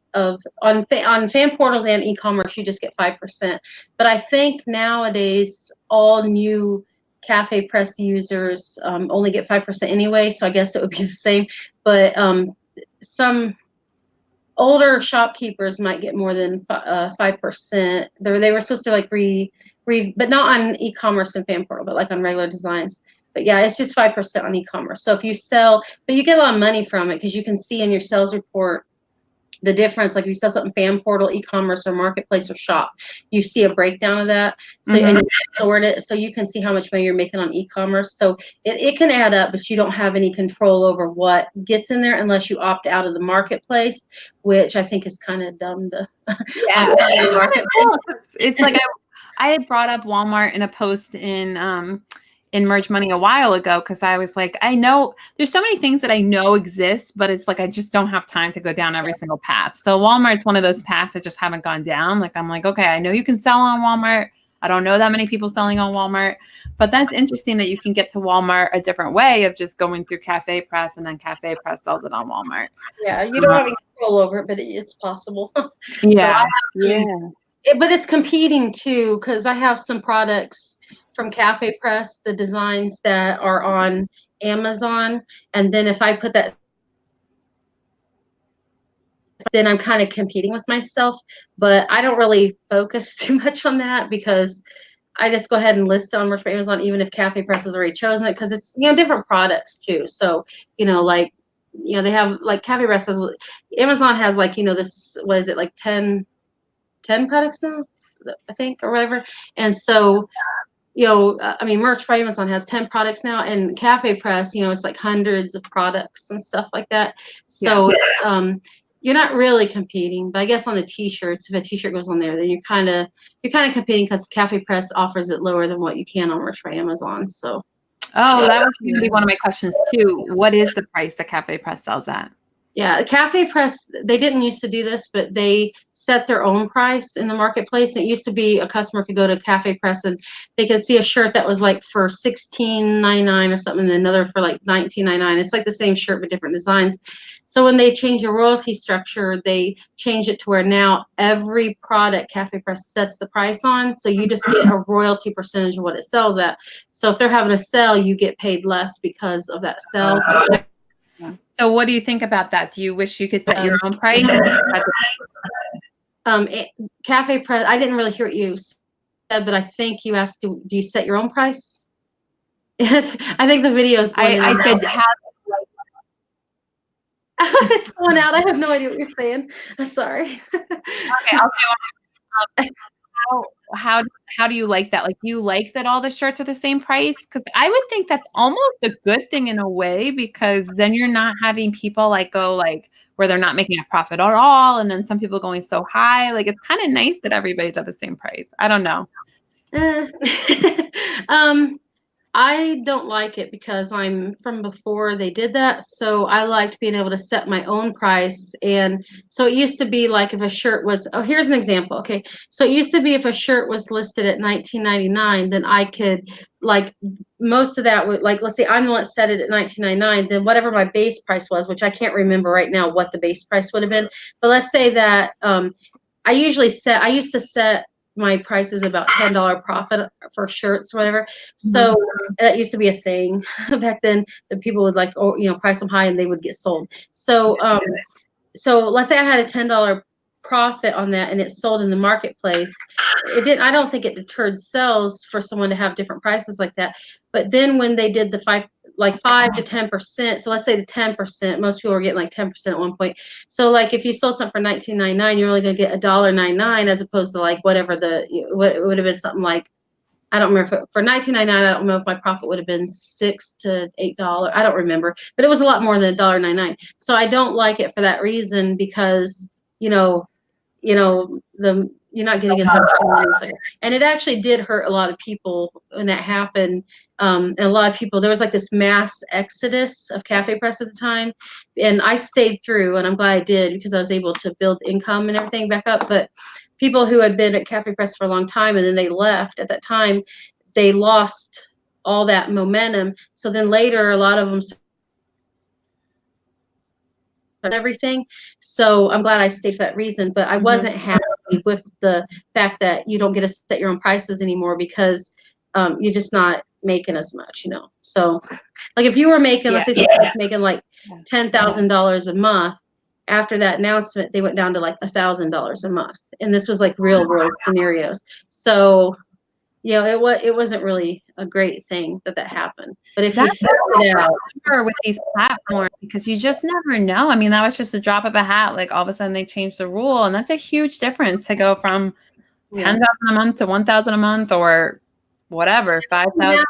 on fan portals and e-commerce, you just get 5%. But I think nowadays all new CafePress users only get 5% anyway, so I guess it would be the same. But some older shopkeepers might get more than 5%. They were supposed to like but not on e-commerce and fan portal, but like on regular designs. But yeah, it's just 5% on e-commerce. So if you sell, but you get a lot of money from it because you can see in your sales report the difference, like if you sell something fan portal, e-commerce, or marketplace, or shop, you see a breakdown of that. So and you sort it, so you can see how much money you're making on e-commerce. So it can add up, but you don't have any control over what gets in there unless you opt out of the marketplace, which I think is kind of dumb. It's like I had brought up Walmart in a post in Merge Money a while ago, because I was like, I know there's so many things that I know exist, but it's like I just don't have time to go down every single path. So Walmart's one of those paths that just haven't gone down. Like I'm like, okay, I know you can sell on Walmart. I don't know that many people selling on Walmart, but that's interesting that you can get to Walmart a different way of just going through CafePress, and then CafePress sells it on Walmart. Yeah, you don't have any control over it, but it's possible. Yeah. But it's competing too, because I have some products from CafePress, the designs that are on Amazon, and then if I put that, then I'm kind of competing with myself. But I don't really focus too much on that, because I just go ahead and list on Merch by Amazon, even if CafePress has already chosen it, because it's, you know, different products too. So, you know, like, you know, they have like CafePress has, Amazon has like, you know, this, what is it, like 10 products now, I think, or whatever. And so, you know, I mean, Merch by Amazon has 10 products now, and CafePress, you know, it's like hundreds of products and stuff like that. So it's, you're not really competing, but I guess on the t-shirts, if a t-shirt goes on there, then you're kind of competing, because CafePress offers it lower than what you can on Merch by Amazon. So, oh, that was going to be one of my questions too. What is the price that CafePress sells at? Yeah, CafePress, they didn't used to do this, but they set their own price in the marketplace. And it used to be a customer could go to CafePress and they could see a shirt that was like for $16.99 or something, and another for like $19.99. It's like the same shirt but different designs. So when they changed the royalty structure, they changed it to where now every product CafePress sets the price on. So you just get a royalty percentage of what it sells at. So if they're having a sale, you get paid less because of that sale. So what do you think about that? Do you wish you could set your own price? CafePress, I didn't really hear what you said, but I think you asked, do you set your own price? I think the video is going I said, how? It's going out. I have no idea what you're saying. I'm sorry. Okay, how do you like that? Like, do you like that all the shirts are the same price? Because I would think that's almost a good thing in a way, because then you're not having people like go like where they're not making a profit at all, and then some people going so high. Like, it's kind of nice that everybody's at the same price. I don't know. I don't like it, because I'm from before they did that. So I liked being able to set my own price. And so it used to be like if a shirt was, oh, here's an example. Okay. So it used to be if a shirt was listed at $19.99, then I could, like, most of that would, like, let's say I'm the one that set it at $19.99, then whatever my base price was, which I can't remember right now what the base price would have been. But let's say that I used to set my price is about $10 profit for shirts or whatever. So that used to be a thing back then, that people would like, oh, you know, price them high and they would get sold. So so let's say I had a $10 profit on that and it sold in the marketplace. I don't think it deterred sales for someone to have different prices like that. But then when they did the 5 to 10%, so let's say the 10%, most people were getting like 10% at one point. So like if you sold something for $19.99, you're only going to get $1.99, as opposed to like whatever what it would have been, something like, I don't remember for $19.99. I don't know if my profit would have been $6 to $8. I don't remember, but it was a lot more than $1.99. So I don't like it for that reason, because you're not getting as much money. And it actually did hurt a lot of people when that happened. And a lot of people, there was like this mass exodus of CafePress at the time. And I stayed through, and I'm glad I did, because I was able to build income and everything back up. But people who had been at CafePress for a long time and then they left at that time, they lost all that momentum. So then later, a lot of them and everything. So I'm glad I stayed for that reason, but I wasn't happy with the fact that you don't get to set your own prices anymore, because you're just not making as much, you know. So like if you were making, let's say someone was making like $10,000 a month, after that announcement, they went down to like $1,000 a month. And this was like real world scenarios. So, you know, it wasn't really a great thing that happened. But if That's you set it out with these platforms, because you just never know. I mean, that was just a drop of a hat. Like all of a sudden they changed the rule, and that's a huge difference to go from 10,000 a month to 1,000 a month, or whatever, 5,000.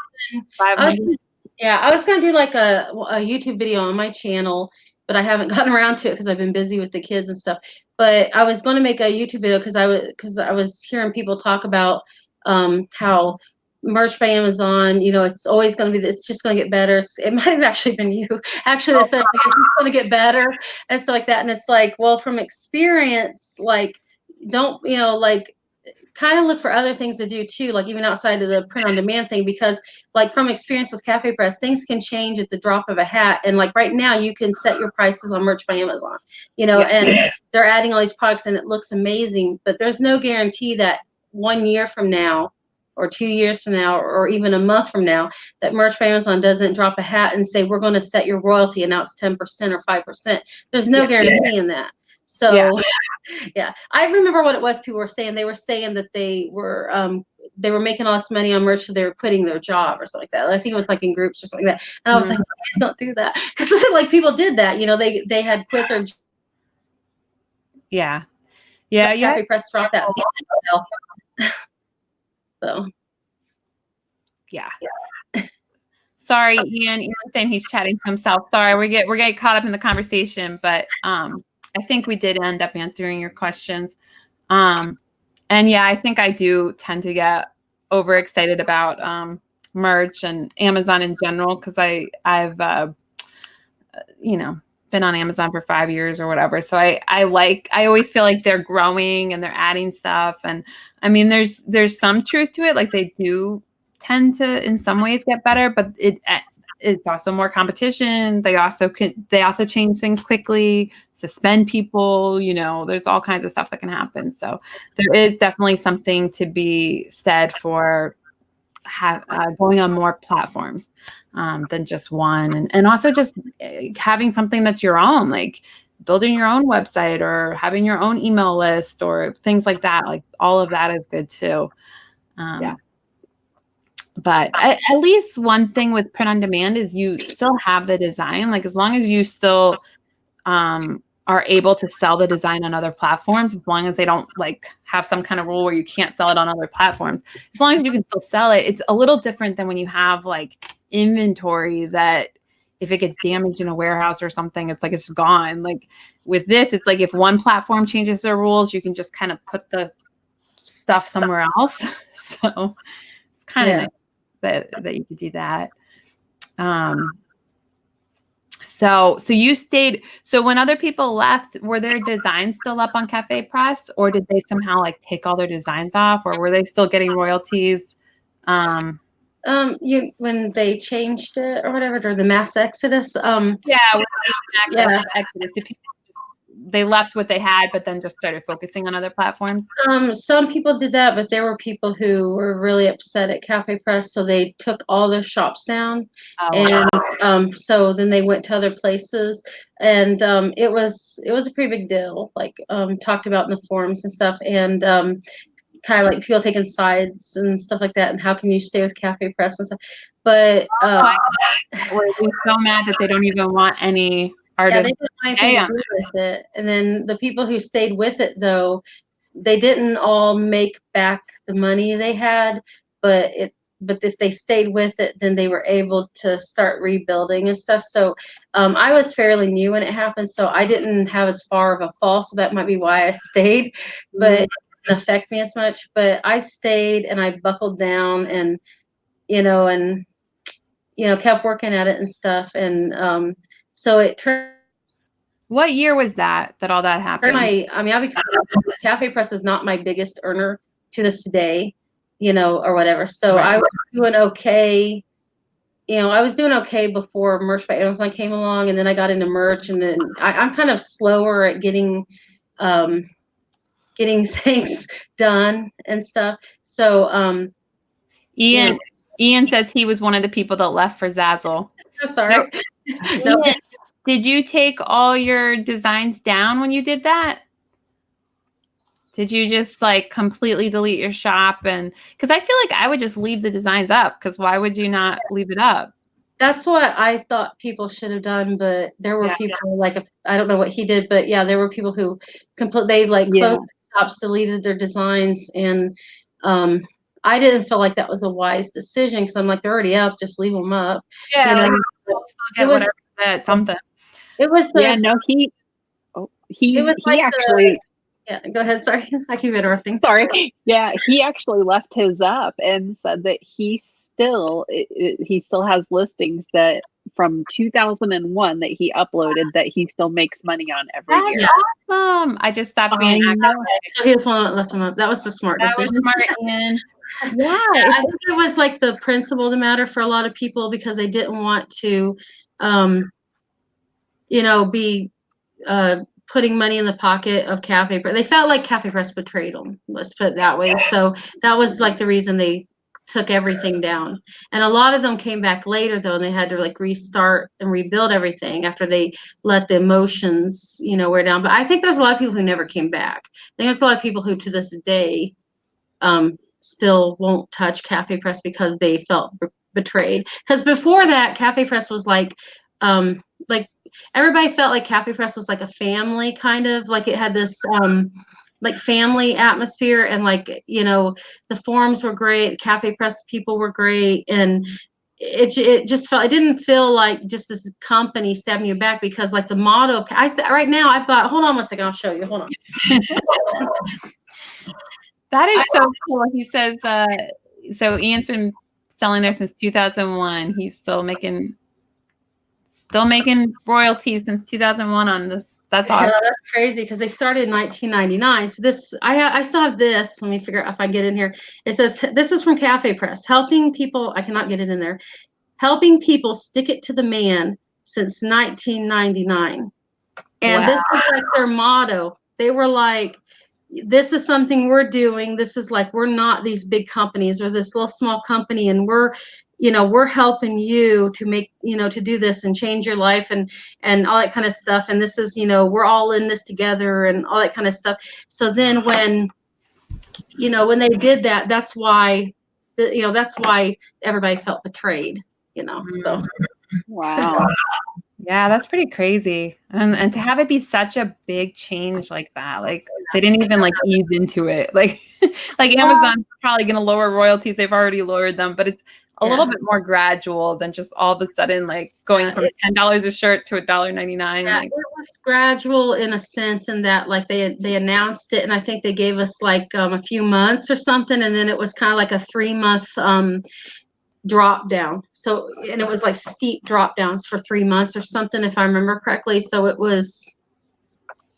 I was going to do like a YouTube video on my channel, but I haven't gotten around to it because I've been busy with the kids and stuff. But I was going to make a YouTube video because I was hearing people talk about how merch by Amazon, it's always going to be, it's just going to get better. It might have actually been you actually that said it's going to get better and stuff like that. And it's like, well, from experience, like, don't, kind of look for other things to do too, like even outside of the print on demand thing, because like from experience with CafePress, things can change at the drop of a hat. And like right now you can set your prices on merch by Amazon, and they're adding all these products and it looks amazing, but there's no guarantee that 1 year from now or 2 years from now or even a month from now that merch by Amazon doesn't drop a hat and say, we're going to set your royalty and now it's 10% or 5%. There's no guarantee in that. So I remember what it was people were saying. They were saying that they were making all this money on merch, so they were quitting their job or something like that. I think it was like in groups or something like that. And I was like, please don't do that, because like people did that. They had quit their job. CafePress dropped that. So Sorry, Ian saying he's chatting to himself. Sorry, we're getting caught up in the conversation, but I think we did end up answering your questions. And I think I do tend to get overexcited about merch and Amazon in general, because I've been on Amazon for 5 years or whatever. So I always feel like they're growing and they're adding stuff. And I mean, there's some truth to it. Like they do tend to in some ways get better, but it's also more competition. They also change things quickly, suspend people, there's all kinds of stuff that can happen. So there is definitely something to be said for going on more platforms than just one. And also just having something that's your own, like building your own website or having your own email list or things like that. Like all of that is good too. But at least one thing with print on demand is you still have the design. Like as long as you still are able to sell the design on other platforms, as long as they don't like have some kind of rule where you can't sell it on other platforms, as long as you can still sell it. It's a little different than when you have like inventory that if it gets damaged in a warehouse or something, it's like it's gone. Like with this, it's like if one platform changes their rules, you can just kind of put the stuff somewhere else. So it's kind of nice that you could do that. So you stayed. So when other people left, were their designs still up on CafePress, or did they somehow like take all their designs off, or were they still getting royalties? When they changed it or whatever, or the mass exodus. They left what they had, but then just started focusing on other platforms. Some people did that, but there were people who were really upset at CafePress, so they took all their shops down, so then they went to other places, and it was a pretty big deal, like talked about in the forums and stuff, and kind of like people taking sides and stuff like that, and how can you stay with CafePress and stuff, but we're so mad that they don't even want any artists. They didn't want anything to do with it. And then the people who stayed with it, though, they didn't all make back the money they had, but if they stayed with it, then they were able to start rebuilding and stuff. So I was fairly new when it happened, so I didn't have as far of a fall, so that might be why I stayed, but it didn't affect me as much. But I stayed and I buckled down and kept working at it and stuff, and so it turned. What year was that all that happened? CafePress is not my biggest earner to this day, or whatever. So I was doing okay. I was doing okay before merch by Amazon came along, and then I got into merch, and then I'm kind of slower at getting things done and stuff. So Ian says he was one of the people that left for Zazzle. I'm sorry. No. Ian, did you take all your designs down when you did that? Did you just like completely delete your shop? And because I feel like I would just leave the designs up, because why would you not leave it up? That's what I thought people should have done, but there were people like, I don't know what he did, but yeah, there were people who they like closed their shops, deleted their designs, and I didn't feel like that was a wise decision, because I'm like, they're already up, just leave them up. Yeah, you know, like, get whatever that something. He actually. Yeah, go ahead. Sorry, I keep interrupting. Sorry. Yeah, he actually left his up and said that he still has listings that from 2001 that he uploaded that he still makes money on every year. That's awesome. I just stopped being active. So he was one that left him up. That was the smart decision. Ian. I think it was like the principle of the matter for a lot of people, because they didn't want to, be putting money in the pocket of CafePress. They felt like CafePress betrayed them. Let's put it that way. So that was like the reason they took everything down. And a lot of them came back later though, and they had to like restart and rebuild everything after they let the emotions, wear down. But I think there's a lot of people who never came back. I think there's a lot of people who to this day still won't touch CafePress because they felt betrayed. Because before that, CafePress was like everybody felt like CafePress was like a family, kind of like it had this like family atmosphere, and like the forums were great, CafePress people were great, and it just felt, it didn't feel like just this company stabbing you back, because like the motto of right now I've got, hold on one second, I'll show you, hold on. That is so cool. He says so Ian's been selling there since 2001. He's still making royalties since 2001 on this. That's awesome. Yeah, that's crazy, because they started in 1999. So this, I still have this. Let me figure out if I get in here. It says, this is from CafePress, helping people. I cannot get it in there. Helping people stick it to the man since 1999. And this is like their motto. They were like, this is something we're doing. This is like, we're not these big companies, or this little small company, and we're helping you to make, to do this and change your life and all that kind of stuff. And this is, we're all in this together and all that kind of stuff. So then when they did that, that's why everybody felt betrayed, so. Wow. Yeah, that's pretty crazy. And to have it be such a big change like that, like they didn't even like ease into it. Like Amazon's probably going to lower royalties. They've already lowered them, but it's a little bit more gradual than just all of a sudden like going from $10 a shirt to $1.99. Yeah, it was gradual in a sense, in that like they announced it, and I think they gave us like a few months or something, and then it was kind of like a 3-month drop down. So, and it was like steep drop downs for 3 months or something, if I remember correctly. So it was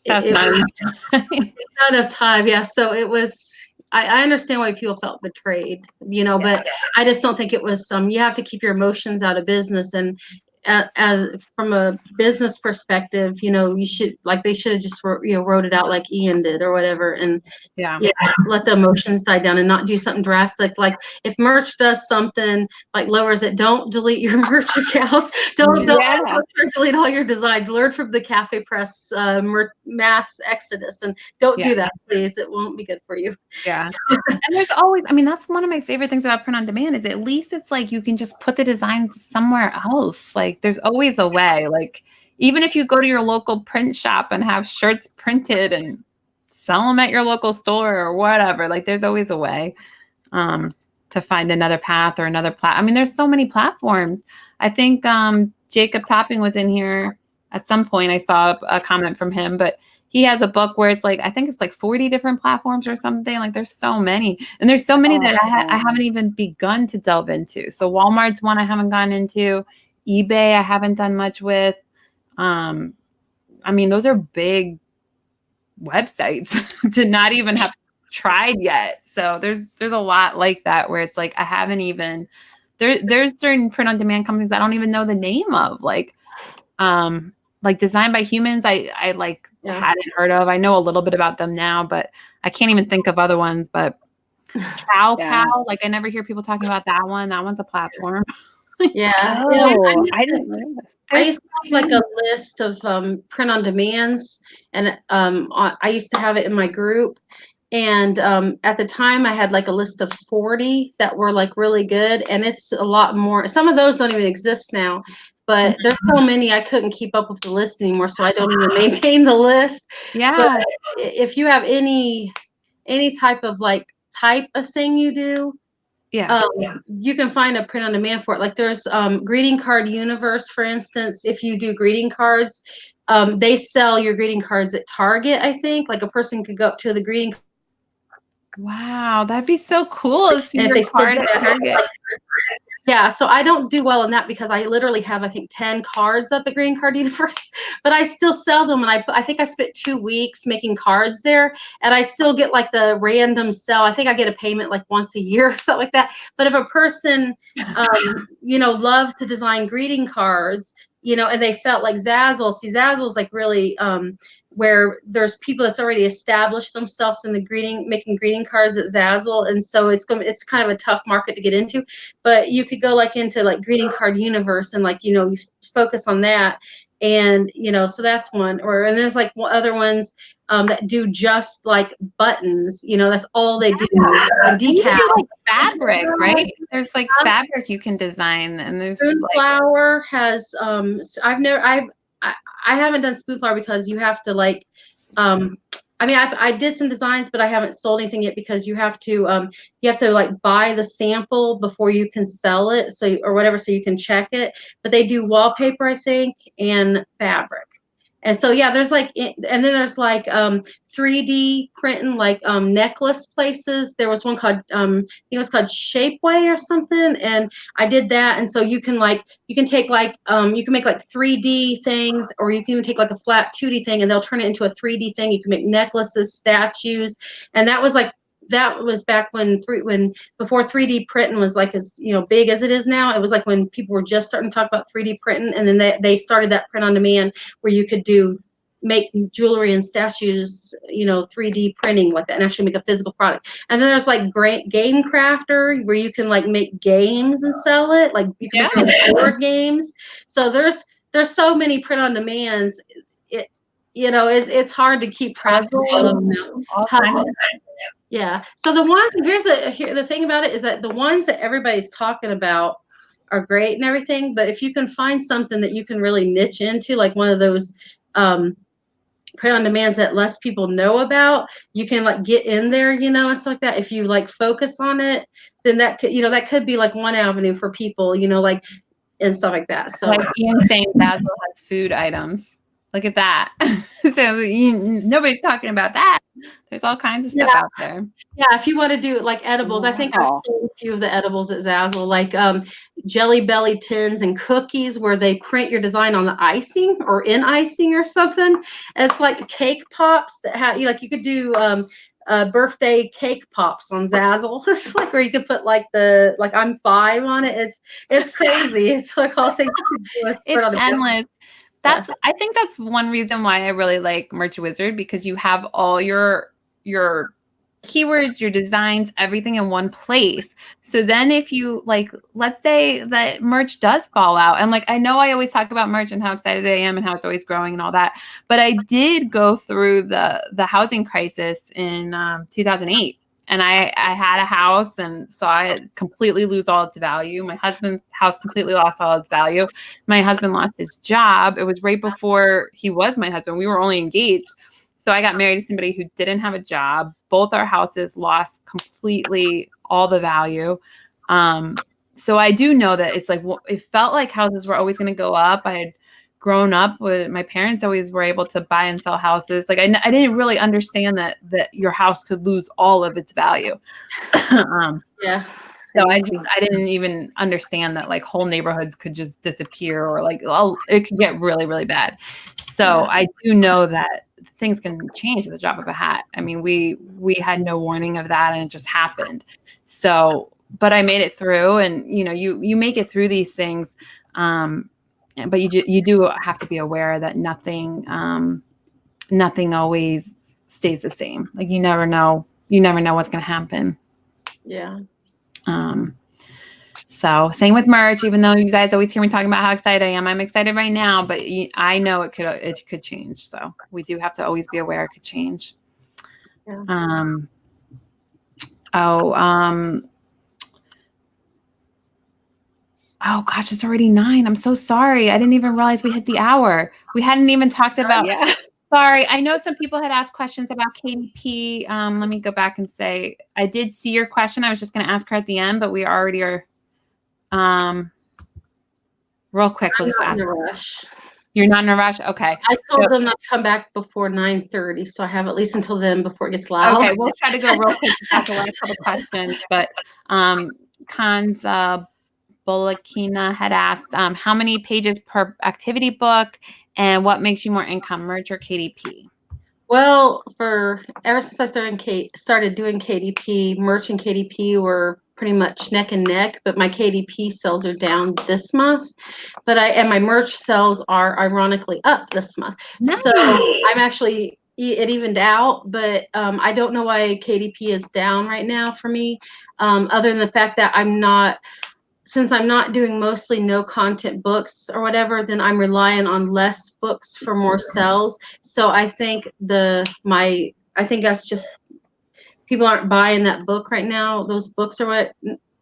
not enough time. Yeah. So it was, I understand why people felt betrayed, but I just don't think it was you have to keep your emotions out of business. And as from a business perspective, you should, like, they should have just wrote it out like Ian did or whatever, and let the emotions die down and not do something drastic. Like if merch does something like lowers it, don't delete your merch accounts. Don't delete all your designs. Learn from the CafePress mass exodus, and don't do that, please. It won't be good for you. Yeah. And there's always, I mean, that's one of my favorite things about print on demand, is at least it's like you can just put the designs somewhere else. Like there's always a way. Like even if you go to your local print shop and have shirts printed and sell them at your local store or whatever, like there's always a way to find another path or another I mean, there's so many platforms. I think Jacob Topping was in here at some point. I saw a comment from him, but he has a book where it's like, I think it's like 40 different platforms or something. Like there's so many, and there's so many that I haven't even begun to delve into. So Walmart's one I haven't gone into. eBay I haven't done much with. I mean, those are big websites to not even have tried yet. So there's a lot like that where it's like I haven't even there's certain print on demand companies I don't even know the name of, like Designed by Humans. I hadn't heard of. I know a little bit about them now, but I can't even think of other ones. But Cow, like I never hear people talking about that one. That one's a platform. I didn't know that. I used to have like a list of print on demands, and I used to have it in my group, And at the time I had like a list of 40 that were like really good, and it's a lot more. Some of those don't even exist now, but there's so many I couldn't keep up with the list anymore, so I don't even maintain the list. But Yeah. if you have any type of type of thing you do, Yeah. you can find a print on demand for it. Like there's Greeting Card Universe, for instance. If you do greeting cards, they sell your greeting cards at Target, I think. Like a person could go up to the greeting. Wow, that'd be so cool to see And if your they still card do at that, Target. yeah, so I don't do well in that because I literally have, I think, 10 cards up at Greeting Card Universe, but I still sell them. And I think I spent 2 weeks making cards there, and I still get like the random sell. I think I get a payment like once a year or something like that. But if a person, loved to design greeting cards, and they felt like Zazzle, see, Zazzle's like really, where there's people that's already established themselves in the making greeting cards at Zazzle. And so it's kind of a tough market to get into, but you could go like into like Greeting Card Universe and you focus on that. And so that's one. And there's like other ones that do just like buttons, that's all they do, And you can decals. do like fabric, right? There's like fabric you can design, and there's Spoonflower has I haven't done Spoonflower because you have to I did some designs, but I haven't sold anything yet because you have to like buy the sample before you can sell it, or whatever, so you can check it. But they do wallpaper, I think, and fabric. And so yeah, there's and then there's 3D printing, necklace places. There was one called I think it was called Shapeway or something, and I did that. And so you can take you can make 3D things, or you can even take like a flat 2D thing, and they'll turn it into a 3D thing. You can make necklaces, statues, and that was back when before 3D printing was as big as it is now. It was like when people were just starting to talk about 3D printing, and then they started that print on demand where you could make jewelry and statues, 3D printing like that, and actually make a physical product. And then there's great Game Crafter, where you can make games and sell it. Like you can make your own board games. So there's so many print on demands. It's hard to keep track of all of them. Yeah. So the ones, here's the thing about it is that the ones that everybody's talking about are great and everything, but if you can find something that you can really niche into, like one of those print on demands that less people know about, you can get in there, and stuff like that. If you focus on it, then that could be one avenue for people, and stuff like that. So Ian saying Zazzle has food items. Look at that. So nobody's talking about that. There's all kinds of stuff out there. Yeah, if you want to do edibles, I think I've seen a few of the edibles at Zazzle, Jelly Belly tins and cookies, where they print your design on the icing or in icing or something. And it's like cake pops that have you could do birthday cake pops on Zazzle. It's where you could put I'm 5 on it. It's crazy. It's all things you can do. It's endless. I think that's one reason why I really like Merch Wizard, because you have all your keywords, your designs, everything in one place. So then if you let's say that merch does fall out, and I know I always talk about merch and how excited I am and how it's always growing and all that, but I did go through the housing crisis in 2008. And I had a house and saw it completely lose all its value. My husband's house completely lost all its value. My husband lost his job. It was right before he was my husband. We were only engaged. So I got married to somebody who didn't have a job. Both our houses lost completely all the value. So I do know that it's it felt like houses were always going to go up. I had grown up with my parents always were able to buy and sell houses. I didn't really understand that your house could lose all of its value. Yeah. So I didn't even understand that whole neighborhoods could just disappear, or it could get really, really bad. So I do know that things can change at the drop of a hat. I mean, we had no warning of that, and it just happened. So, but I made it through, and you make it through these things. But you do have to be aware that nothing always stays the same. You never know what's going to happen. Yeah. So same with merch, even though you guys always hear me talking about how excited I am. I'm excited right now, but I know it could change. So we do have to always be aware it could change. Yeah. Oh, oh gosh, it's already 9. I'm so sorry. I didn't even realize we hit the hour. We hadn't even talked about. Yeah. Sorry, I know some people had asked questions about KDP. Let me go back and say I did see your question. I was just going to ask her at the end, but we already are. Real quick, we'll just ask. In a rush. You're not in a rush? Okay. I told them not to come back before 9:30, so I have at least until then before it gets loud. Okay, we'll try to go real quick to ask the last couple questions. But Cons Bolakina had asked, how many pages per activity book, and what makes you more income, merch or KDP? Well, ever since I started doing KDP, merch and KDP were pretty much neck and neck, but my KDP sales are down this month. And my merch sales are ironically up this month. Nice. So I'm actually, it evened out, but I don't know why KDP is down right now for me, other than the fact that since I'm not doing mostly no content books or whatever, then I'm relying on less books for more sales. So I think I think that's just people aren't buying that book right now, those books or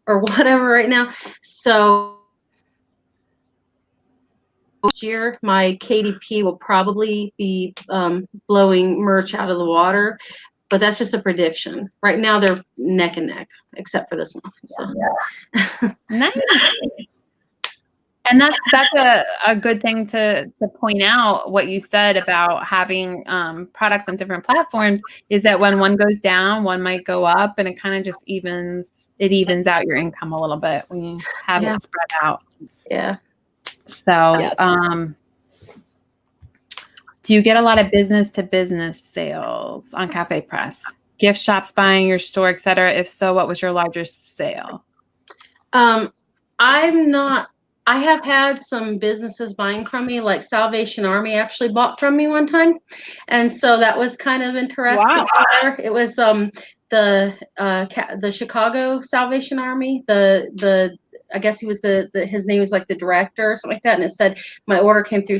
whatever right now. So next year my KDP will probably be blowing merch out of the water. But that's just a prediction. Right now they're neck and neck, except for this month. So. Yeah. Nice. And that's a good thing to point out. What you said about having products on different platforms is that when one goes down, one might go up, and it kind of just evens out your income a little bit when you have it spread out. Yeah. So, yes. Do you get a lot of business-to-business sales on CafePress? Gift shops buying your store, et cetera? If so, what was your largest sale? I have had some businesses buying from me, like Salvation Army actually bought from me one time. And so that was kind of interesting. Wow. It was the Chicago Salvation Army. I guess he was his name was like the director or something like that. And it said my order came through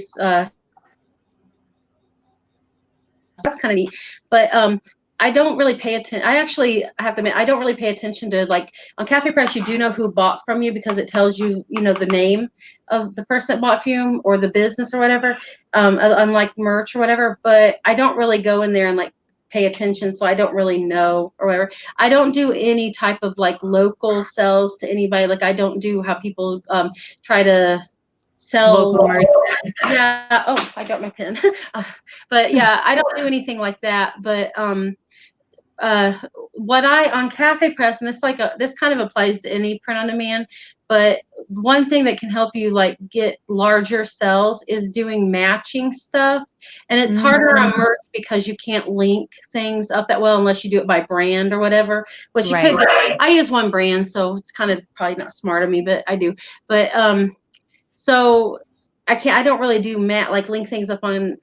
that's kind of neat. But I don't really pay attention. I have to admit, I don't really pay attention to, like, on CafePress, you do know who bought from you because it tells you, the name of the person that bought from you or the business or whatever, unlike merch or whatever. But I don't really go in there and like pay attention, so I don't really know or whatever. I don't do any type of like local sales to anybody. Like I don't do how people try to sell local merch. Yeah. Oh, I got my pen. But yeah, I don't do anything like that. But what on CafePress, and this kind of applies to any print on demand, but one thing that can help you like get larger sales is doing matching stuff. And it's harder on merch because you can't link things up that well unless you do it by brand or whatever, which you could. I use one brand, so it's kind of probably not smart of me, but I do. But so I don't really do like link things up on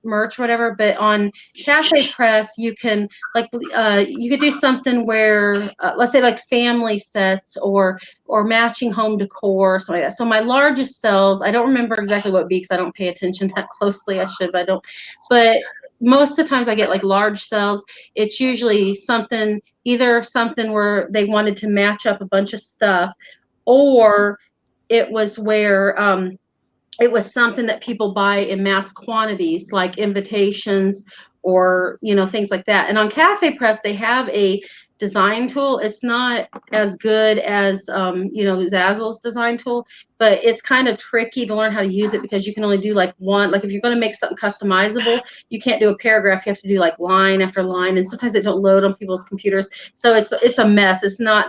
merch or whatever, but on CafePress you can you could do something where let's say like family sets or matching home decor or something like that. So my largest sales, I don't remember exactly what because I don't pay attention that closely. I should, but I don't. But most of the times I get like large sales. It's usually either something where they wanted to match up a bunch of stuff, or it was where it was something that people buy in mass quantities, like invitations or, things like that. And on CafePress, they have a design tool. It's not as good as, Zazzle's design tool, but it's kind of tricky to learn how to use it because you can only do like one. Like if you're going to make something customizable, you can't do a paragraph. You have to do like line after line, and sometimes it don't load on people's computers. So it's a mess.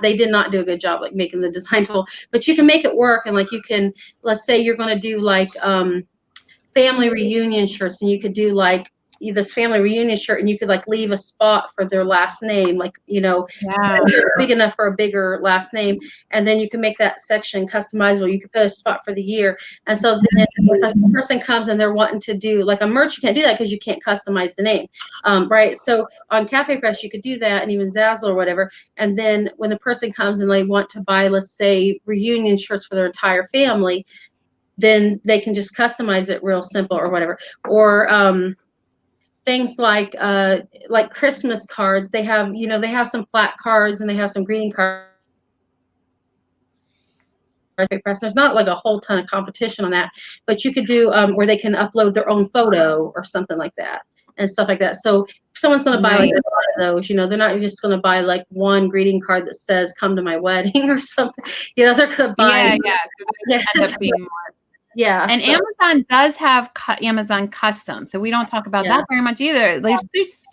They did not do a good job like making the design tool, but you can make it work. And like you can, let's say you're going to do like family reunion shirts, and you could do like this family reunion shirt, and you could like leave a spot for their last name, like big enough for a bigger last name, and then you can make that section customizable. You could put a spot for the year, and so then if a person comes and they're wanting to do like a merch, you can't do that because you can't customize the name, right? So on CafePress you could do that, and even Zazzle or whatever. And then when the person comes and they want to buy, let's say, reunion shirts for their entire family, then they can just customize it real simple or whatever. Or things like Christmas cards. They have, they have some flat cards and they have some greeting cards. There's not like a whole ton of competition on that, but you could do where they can upload their own photo or something like that and stuff like that. So if someone's going to buy like one of those, they're not just going to buy like one greeting card that says "Come to my wedding" or something. They're going to buy. Yeah. End up being more. Yeah. And Amazon does have Amazon Custom, so we don't talk about that very much either. There's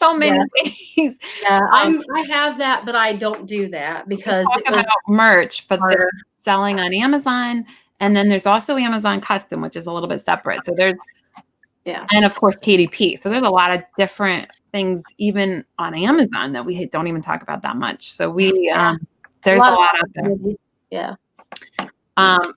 so many ways. Yeah, I have that, but I don't do that because we talk about merch, but they're selling on Amazon, and then there's also Amazon Custom, which is a little bit separate. So there's and of course KDP. So there's a lot of different things even on Amazon that we don't even talk about that much. So we there's a lot out there. Yeah.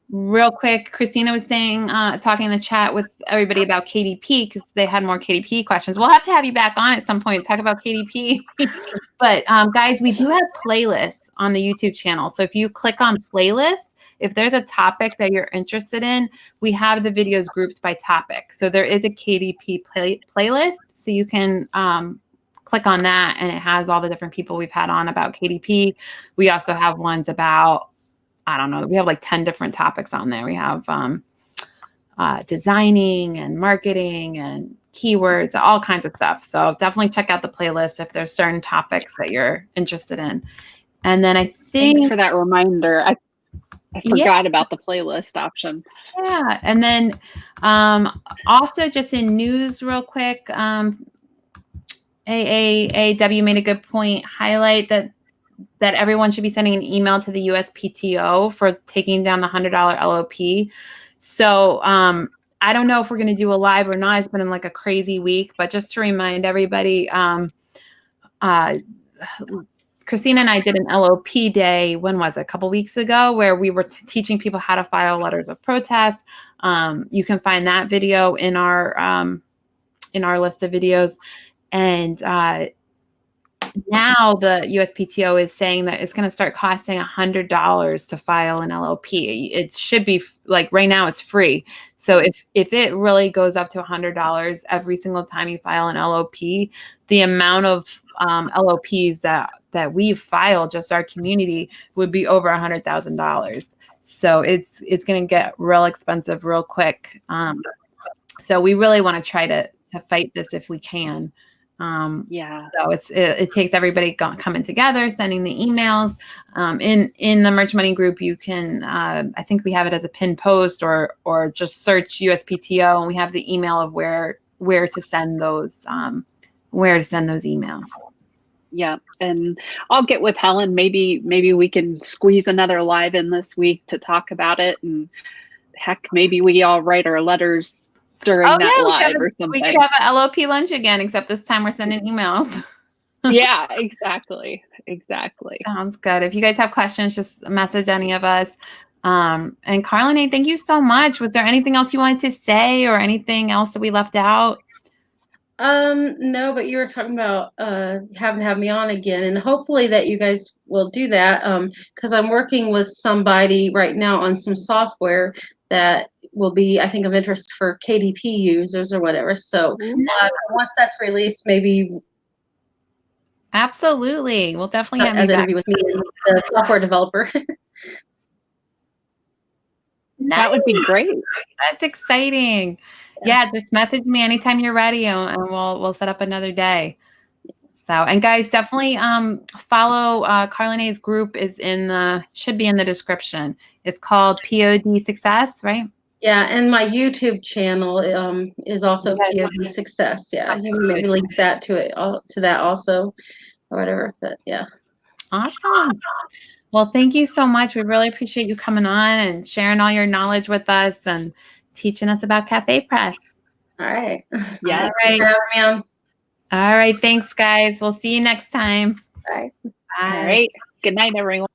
Real quick, Christina was saying, talking in the chat with everybody about KDP because they had more KDP questions. We'll have to have you back on at some point to talk about KDP. But guys, we do have playlists on the YouTube channel. So if you click on playlists, if there's a topic that you're interested in, we have the videos grouped by topic. So there is a KDP playlist. So you can click on that and it has all the different people we've had on about KDP. We also have ones about, I don't know, we have like 10 different topics on there. We have designing and marketing and keywords, all kinds of stuff. So definitely check out the playlist if there's certain topics that you're interested in. And then I think— Thanks for that reminder. I forgot about the playlist option. Yeah. And then also just in news real quick, AAW made a good point, highlight that everyone should be sending an email to the USPTO for taking down the $100 LOP. So I don't know if we're going to do a live or not. It's been like a crazy week, but just to remind everybody, Christina and I did an LOP day. When was it? A couple weeks ago, where we were teaching people how to file letters of protest. You can find that video in our list of videos. And now the USPTO is saying that it's going to start costing $100 to file an LOP. It should be like right now it's free. So if it really goes up to $100 every single time you file an LOP, the amount of LOPs that we've filed, just our community, would be over $100,000. So it's going to get real expensive real quick. So we really want to try to fight this if we can. So it takes everybody coming together, sending the emails. In the Merch Money group, you can, I think we have it as a pinned post or just search USPTO, and we have the email of where to send those emails. Yeah, and I'll get with Helen. Maybe we can squeeze another live in this week to talk about it, and heck, maybe we all write our letters during that live or something. We could have an LOP lunch again, except this time we're sending emails. Yeah, exactly. Sounds good. If you guys have questions, just message any of us. And Karlynne, thank you so much. Was there anything else you wanted to say or anything else that we left out? No, but you were talking about having to have me on again, and hopefully that you guys will do that, because I'm working with somebody right now on some software that will be, I think, of interest for KDP users or whatever. So once that's released, maybe absolutely, we'll definitely have an interview with me and the software developer. That would be great. That's exciting. Yeah, just message me anytime you're ready, and we'll set up another day. So, and guys, definitely follow Karlynne's group. Should be in the description. It's called POD Success, right? Yeah, and my YouTube channel is also POD Success. Yeah, you can maybe link that to that also, or whatever. But yeah, awesome. Well, thank you so much. We really appreciate you coming on and sharing all your knowledge with us and teaching us about CafePress. All right. Yeah. All right. All right. Thanks, guys. We'll see you next time. Bye. Bye. All right. Good night, everyone.